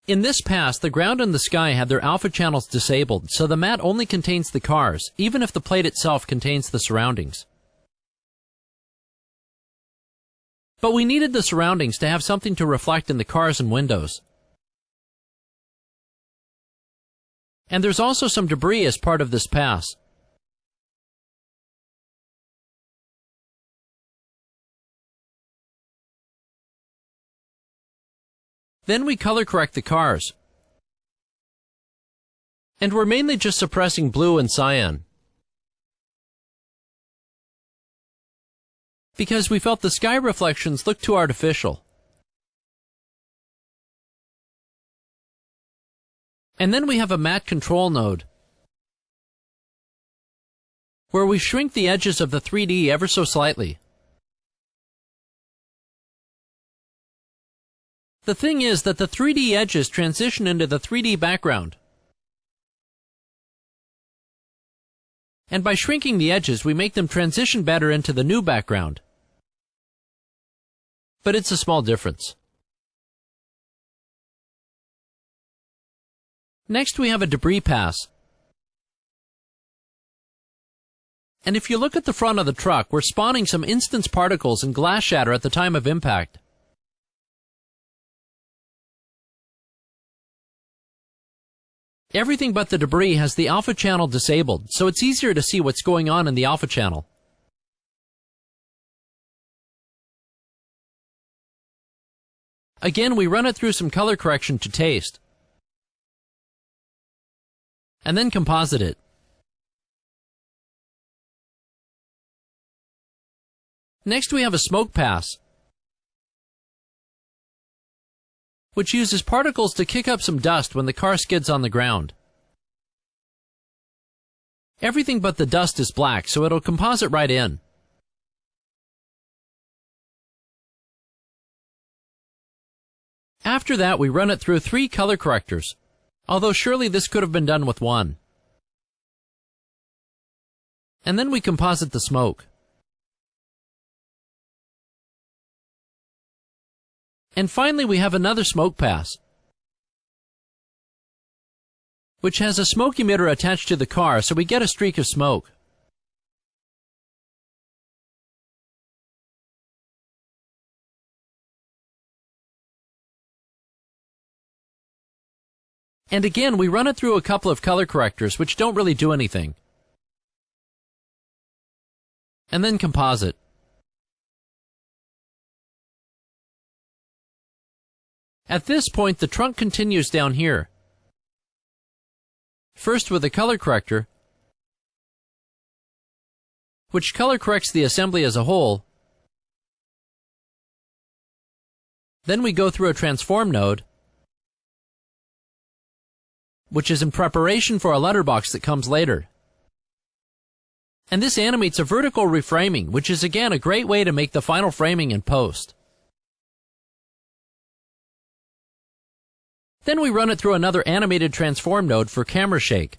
In this pass, the ground and the sky have their alpha channels disabled, so the matte only contains the cars, even if the plate itself contains the surroundings. But we needed the surroundings to have something to reflect in the cars and windows. And there's also some debris as part of this pass. Then we color correct the cars. And we're mainly just suppressing blue and cyan, because we felt the sky reflections looked too artificial. And then we have a matte control node, where we shrink the edges of the 3D ever so slightly. The thing is that the 3D edges transition into the 3D background. And by shrinking the edges, we make them transition better into the new background. But it's a small difference. Next, we have a debris pass. And if you look at the front of the truck, we're spawning some instance particles and glass shatter at the time of impact. Everything but the debris has the alpha channel disabled, so it's easier to see what's going on in the alpha channel. Again, we run it through some color correction to taste, and then composite it. Next, we have a smoke pass, which uses particles to kick up some dust when the car skids on the ground. Everything but the dust is black, so it'll composite right in. After that, we run it through 3 color correctors, although surely this could have been done with 1. And then we composite the smoke. And finally, we have another smoke pass, which has a smoke emitter attached to the car, so we get a streak of smoke. And again, we run it through a couple of color correctors, which don't really do anything. And then composite. At this point, the trunk continues down here. First with a color corrector, which color corrects the assembly as a whole. Then we go through a transform node, which is in preparation for a letterbox that comes later. And this animates a vertical reframing, which is again a great way to make the final framing in post. Then we run it through another animated transform node for camera shake.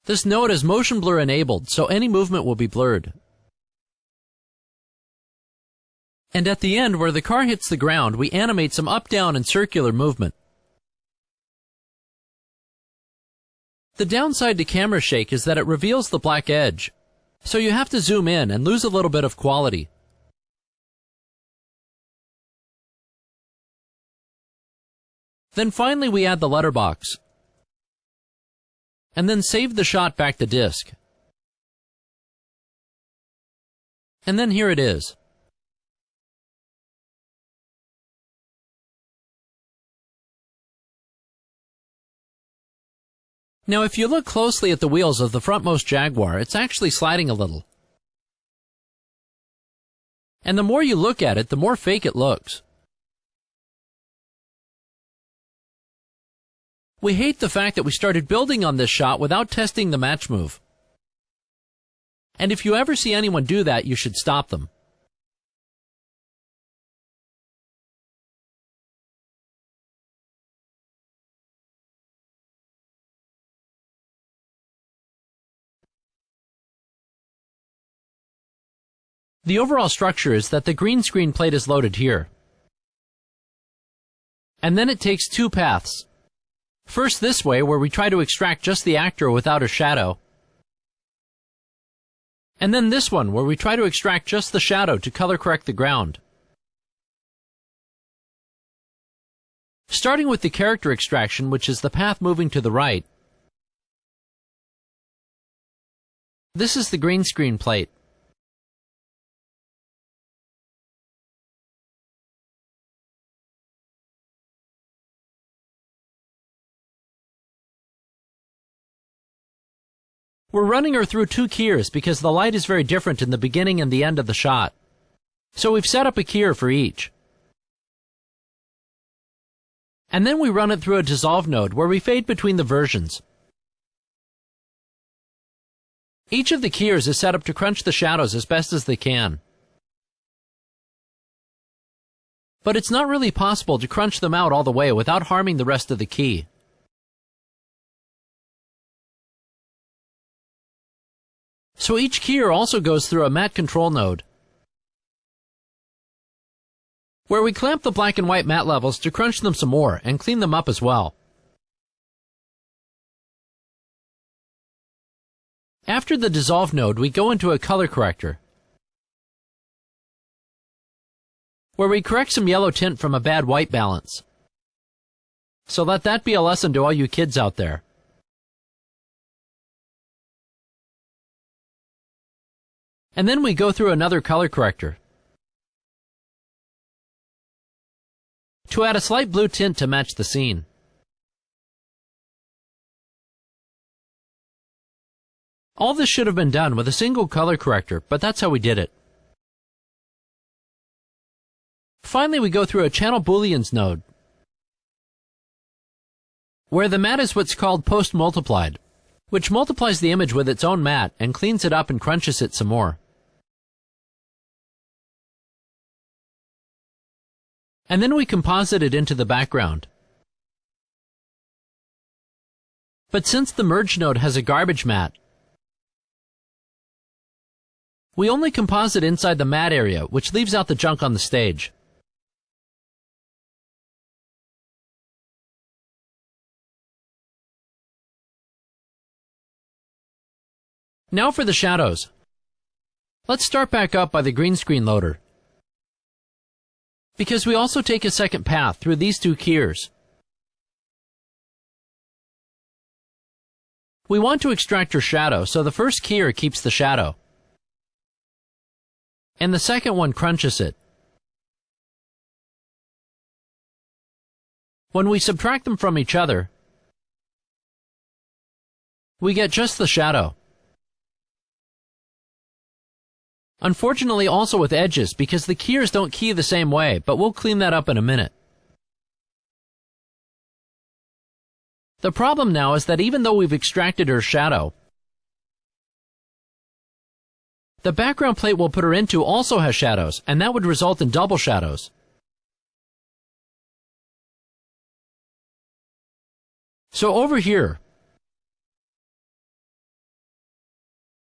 This node is motion blur enabled, so any movement will be blurred. And at the end, where the car hits the ground, we animate some up-down and circular movement. The downside to camera shake is that it reveals the black edge, so you have to zoom in and lose a little bit of quality. Then finally we add the letterbox, and then save the shot back to disk. And then here it is. Now if you look closely at the wheels of the frontmost Jaguar, it's actually sliding a little. And the more you look at it, the more fake it looks. We hate the fact that we started building on this shot without testing the match move. And if you ever see anyone do that, you should stop them. The overall structure is that the green screen plate is loaded here. And then it takes 2 paths. First this way, where we try to extract just the actor without a shadow. And then this one, where we try to extract just the shadow to color correct the ground. Starting with the character extraction, which is the path moving to the right. This is the green screen plate. We're running her through 2 keyers because the light is very different in the beginning and the end of the shot. So we've set up a keyer for each. And then we run it through a dissolve node where we fade between the versions. Each of the keyers is set up to crunch the shadows as best as they can. But it's not really possible to crunch them out all the way without harming the rest of the key. So each keyer also goes through a matte control node, where we clamp the black and white matte levels to crunch them some more and clean them up as well. After the dissolve node, we go into a color corrector, where we correct some yellow tint from a bad white balance. So let that be a lesson to all you kids out there. And then we go through another color corrector to add a slight blue tint to match the scene. All this should have been done with a single color corrector, but that's how we did it. Finally, we go through a channel booleans node, where the matte is what's called post-multiplied, which multiplies the image with its own matte and cleans it up and crunches it some more. And then we composite it into the background. But since the merge node has a garbage matte, we only composite inside the matte area, which leaves out the junk on the stage. Now for the shadows. Let's start back up by the green screen loader, because we also take a second path through these two keyers. We want to extract our shadow, so the first keyer keeps the shadow, and the second one crunches it. When we subtract them from each other, we get just the shadow. Unfortunately also with edges, because the keyers don't key the same way, but we'll clean that up in a minute. The problem now is that even though we've extracted her shadow, the background plate we'll put her into also has shadows, and that would result in double shadows. So over here,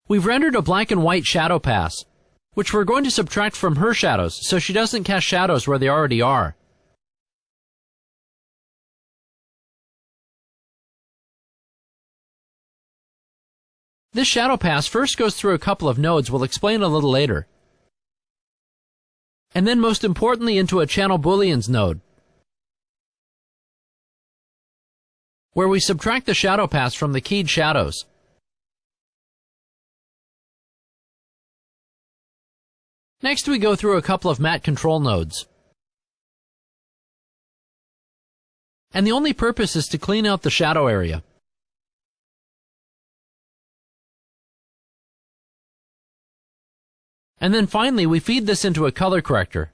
we've rendered a black and white shadow pass, which we're going to subtract from her shadows so she doesn't cast shadows where they already are. This shadow pass first goes through a couple of nodes we'll explain a little later, and then most importantly into a channel booleans node, where we subtract the shadow pass from the keyed shadows. Next we go through a couple of matte control nodes, and the only purpose is to clean out the shadow area. And then finally we feed this into a color corrector,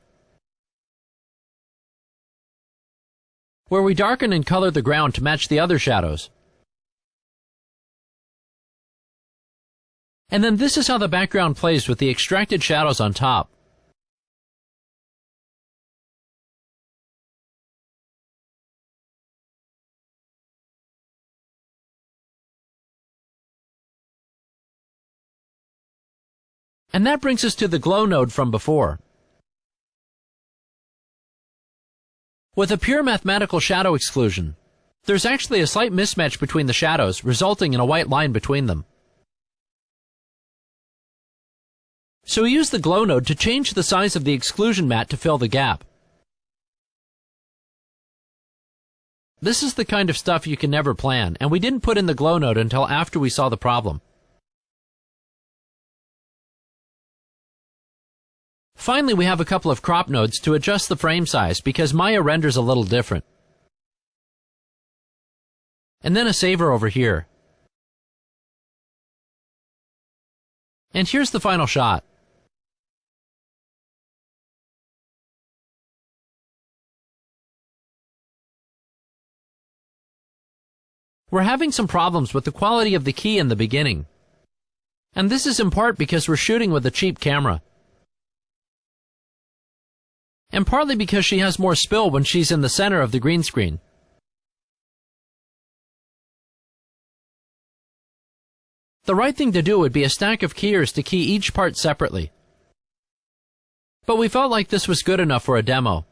where we darken and color the ground to match the other shadows. And then this is how the background plays with the extracted shadows on top. And that brings us to the glow node from before. With a pure mathematical shadow exclusion, there's actually a slight mismatch between the shadows, resulting in a white line between them. So we use the glow node to change the size of the exclusion mat to fill the gap. This is the kind of stuff you can never plan, and we didn't put in the glow node until after we saw the problem. Finally, we have a couple of crop nodes to adjust the frame size because Maya renders a little different. And then a saver over here. And here's the final shot. We're having some problems with the quality of the key in the beginning. And this is in part because we're shooting with a cheap camera. And partly because she has more spill when she's in the center of the green screen. The right thing to do would be a stack of keyers to key each part separately. But we felt like this was good enough for a demo.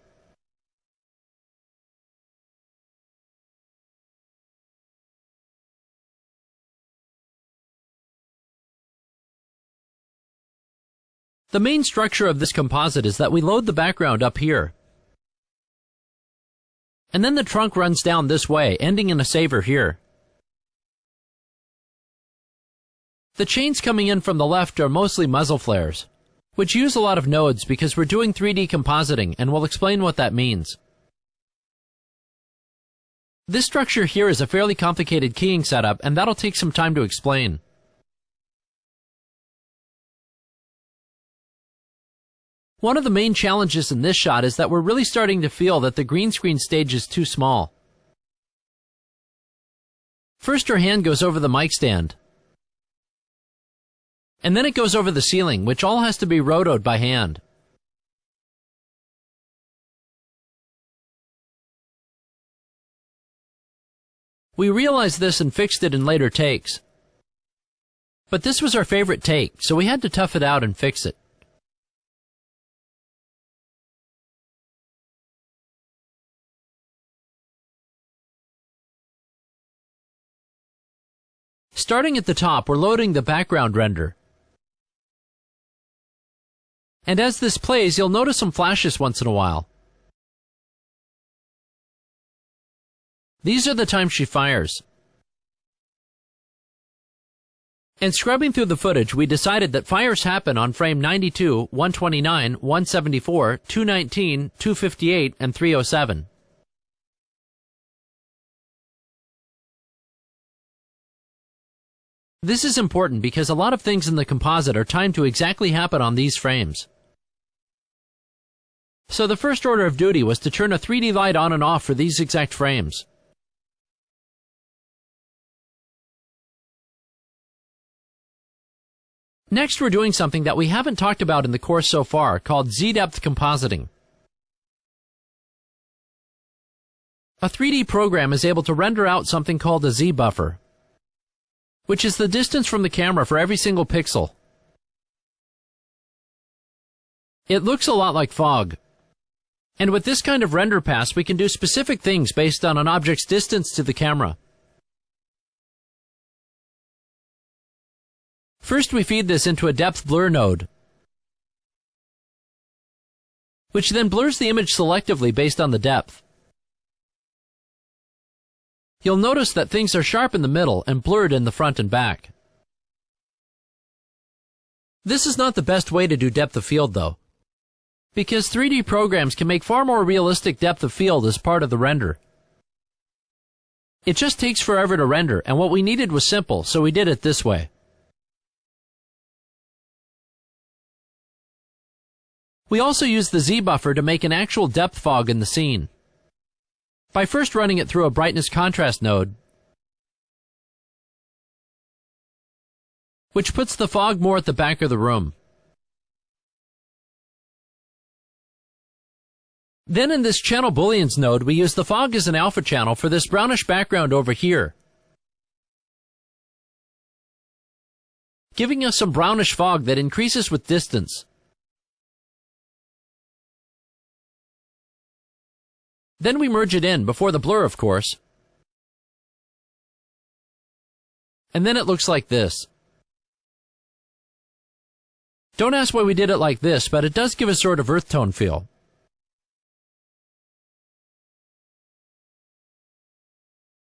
The main structure of this composite is that we load the background up here. And then the trunk runs down this way, ending in a saver here. The chains coming in from the left are mostly muzzle flares, which use a lot of nodes because we're doing 3D compositing, and we'll explain what that means. This structure here is a fairly complicated keying setup, and that'll take some time to explain. One of the main challenges in this shot is that we're really starting to feel that the green screen stage is too small. First her hand goes over the mic stand. And then it goes over the ceiling, which all has to be rotoed by hand. We realized this and fixed it in later takes. But this was our favorite take, so we had to tough it out and fix it. Starting at the top, we're loading the background render. And as this plays, you'll notice some flashes once in a while. These are the times she fires. And scrubbing through the footage, we decided that fires happen on frame 92, 129, 174, 219, 258, and 307. This is important because a lot of things in the composite are timed to exactly happen on these frames. So the first order of duty was to turn a 3D light on and off for these exact frames. Next, we're doing something that we haven't talked about in the course so far, called Z-depth compositing. A 3D program is able to render out something called a Z-buffer, which is the distance from the camera for every single pixel. It looks a lot like fog. And with this kind of render pass, we can do specific things based on an object's distance to the camera. First, we feed this into a depth blur node, which then blurs the image selectively based on the depth. You'll notice that things are sharp in the middle and blurred in the front and back. This is not the best way to do depth of field though, because 3D programs can make far more realistic depth of field as part of the render. It just takes forever to render, and what we needed was simple, so we did it this way. We also used the Z-buffer to make an actual depth fog in the scene, by first running it through a brightness contrast node, which puts the fog more at the back of the room. Then in this channel booleans node, we use the fog as an alpha channel for this brownish background over here, giving us some brownish fog that increases with distance. Then we merge it in, before the blur of course. And then it looks like this. Don't ask why we did it like this, but it does give a sort of earth tone feel.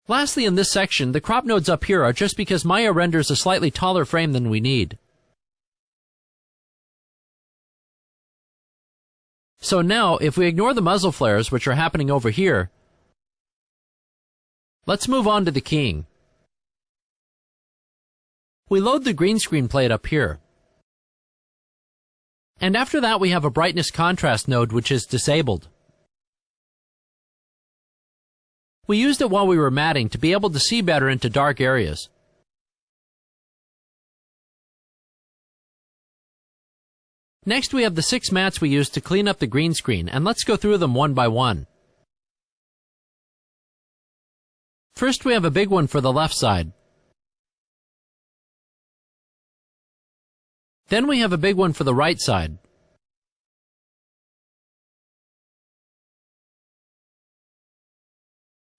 Lastly, in this section, the crop nodes up here are just because Maya renders a slightly taller frame than we need. So now, if we ignore the muzzle flares, which are happening over here, let's move on to the keying. We load the green screen plate up here. And after that we have a brightness contrast node which is disabled. We used it while we were matting to be able to see better into dark areas. Next, we have the 6 mats we used to clean up the green screen, and let's go through them one by one. First, we have a big one for the left side. Then we have a big one for the right side.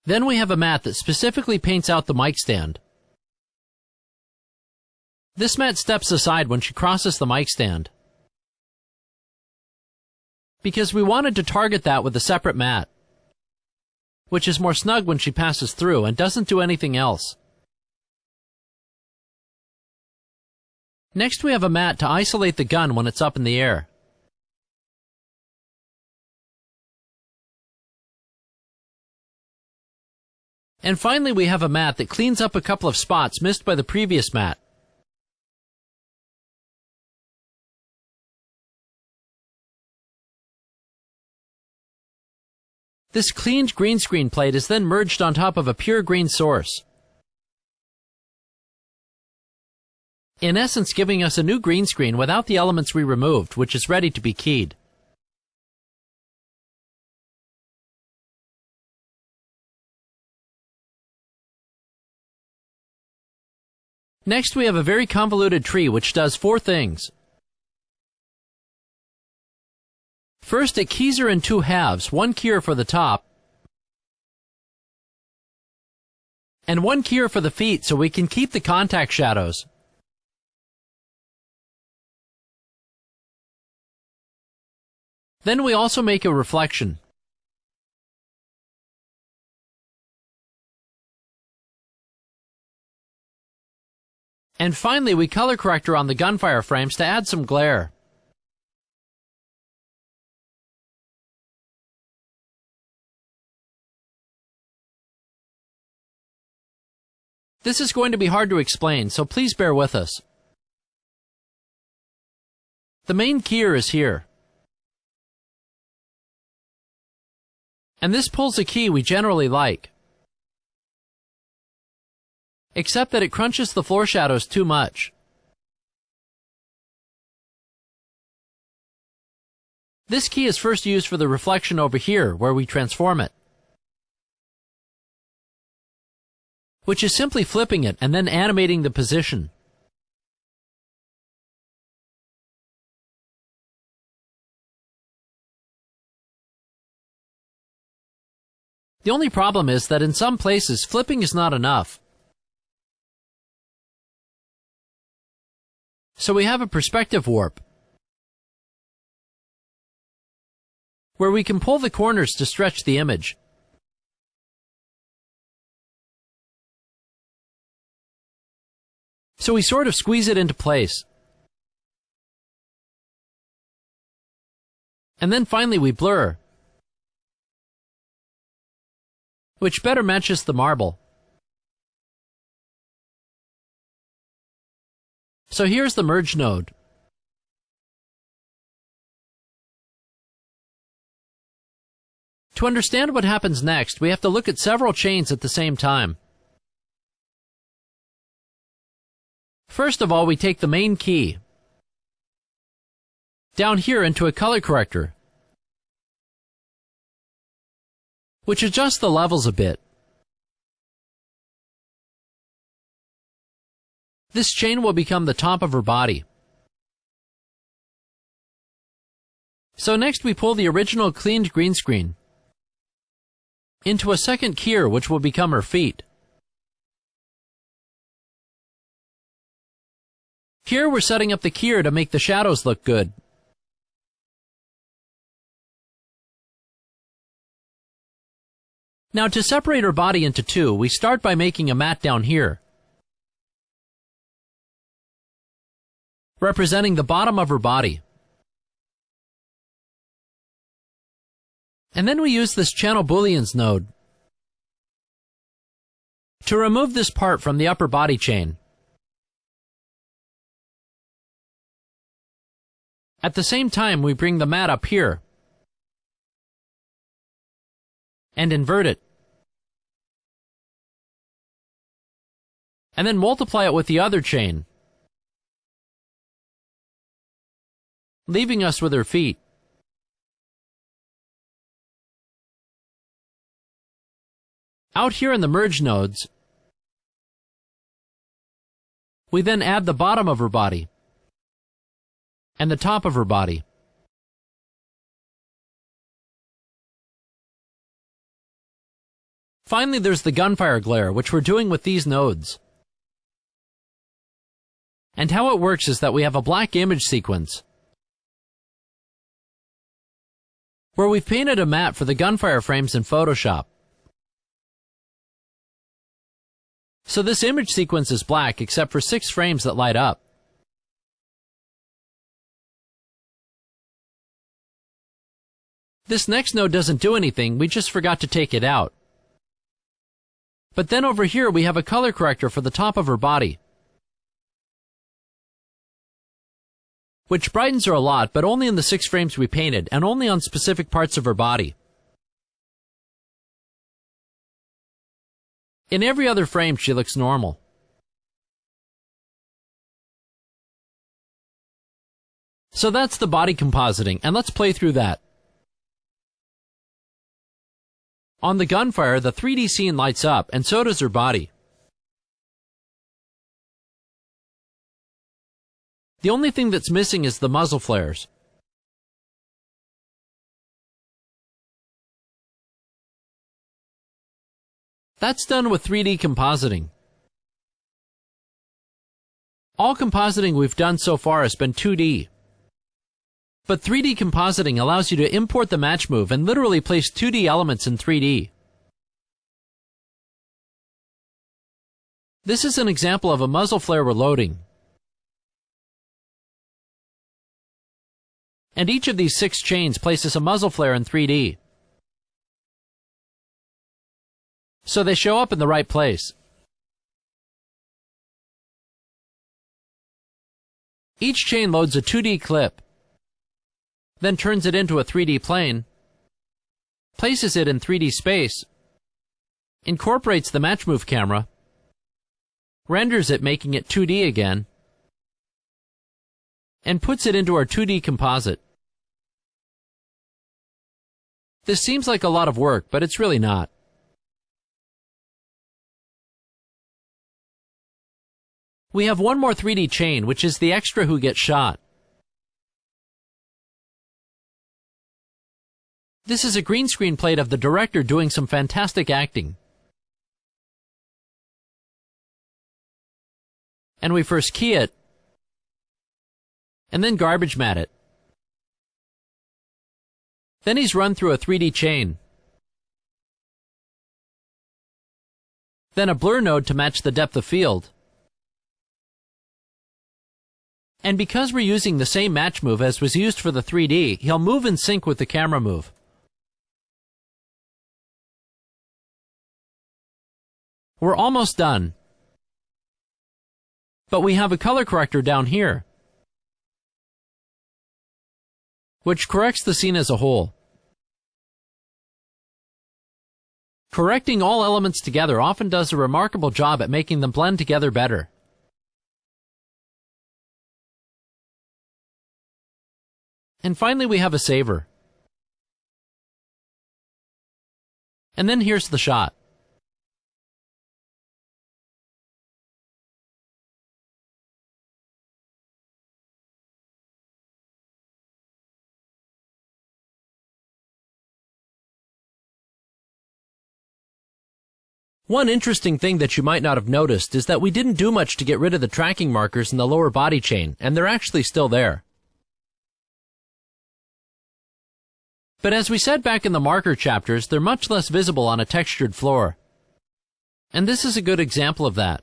Then we have a mat that specifically paints out the mic stand. This mat steps aside when she crosses the mic stand, because we wanted to target that with a separate mat, which is more snug when she passes through and doesn't do anything else. Next, we have a mat to isolate the gun when it's up in the air. And finally, we have a mat that cleans up a couple of spots missed by the previous mat. This cleaned green screen plate is then merged on top of a pure green source, in essence giving us a new green screen without the elements we removed, which is ready to be keyed. Next, we have a very convoluted tree which does 4 things. First, it keys her in 2 halves, 1 keyer for the top, and 1 keyer for the feet so we can keep the contact shadows. Then we also make a reflection. And finally, we color correct her on the gunfire frames to add some glare. This is going to be hard to explain, so please bear with us. The main keyer is here, and this pulls a key we generally like, except that it crunches the floor shadows too much. This key is first used for the reflection over here, where we transform it, which is simply flipping it and then animating the position. The only problem is that in some places, flipping is not enough. So we have a perspective warp, where we can pull the corners to stretch the image. So we sort of squeeze it into place. And then finally we blur, which better matches the marble. So here's the merge node. To understand what happens next, we have to look at several chains at the same time. First of all, we take the main key down here into a color corrector, which adjusts the levels a bit. This chain will become the top of her body. So next we pull the original cleaned green screen into a second keyer, which will become her feet. Here we're setting up the keyer to make the shadows look good. Now to separate her body into 2, we start by making a mat down here, representing the bottom of her body. And then we use this channel booleans node to remove this part from the upper body chain. At the same time, we bring the mat up here and invert it. and then multiply it with the other chain, leaving us with her feet. Out here in the merge nodes, we then add the bottom of her body and the top of her body. Finally, there's the gunfire glare, which we're doing with these nodes. And how it works is that we have a black image sequence where we've painted a map for the gunfire frames in Photoshop. So this image sequence is black except for 6 frames that light up. This next node doesn't do anything, we just forgot to take it out. But then over here we have a color corrector for the top of her body, which brightens her a lot, but only in the 6 frames we painted, and only on specific parts of her body. In every other frame, she looks normal. So that's the body compositing, and let's play through that. On the gunfire, the 3D scene lights up, and so does her body. The only thing that's missing is the muzzle flares. That's done with 3D compositing. All compositing we've done so far has been 2D. But 3D compositing allows you to import the match move and literally place 2D elements in 3D. This is an example of a muzzle flare we're loading. And each of these 6 chains places a muzzle flare in 3D. So they show up in the right place. Each chain loads a 2D clip, then turns it into a 3D plane, places it in 3D space, incorporates the match move camera, renders it making it 2D again, and puts it into our 2D composite. This seems like a lot of work, but it's really not. We have one more 3D chain, which is the extra who gets shot. This is a green screen plate of the director doing some fantastic acting. And we first key it, and then garbage mat it. Then he's run through a 3D chain. Then a blur node to match the depth of field. And because we're using the same match move as was used for the 3D, he'll move in sync with the camera move. We're almost done. But we have a color corrector down here, which corrects the scene as a whole. Correcting all elements together often does a remarkable job at making them blend together better. And finally we have a saver. And then here's the shot. One interesting thing that you might not have noticed is that we didn't do much to get rid of the tracking markers in the lower body chain, and they're actually still there. But as we said back in the marker chapters, they're much less visible on a textured floor. And this is a good example of that.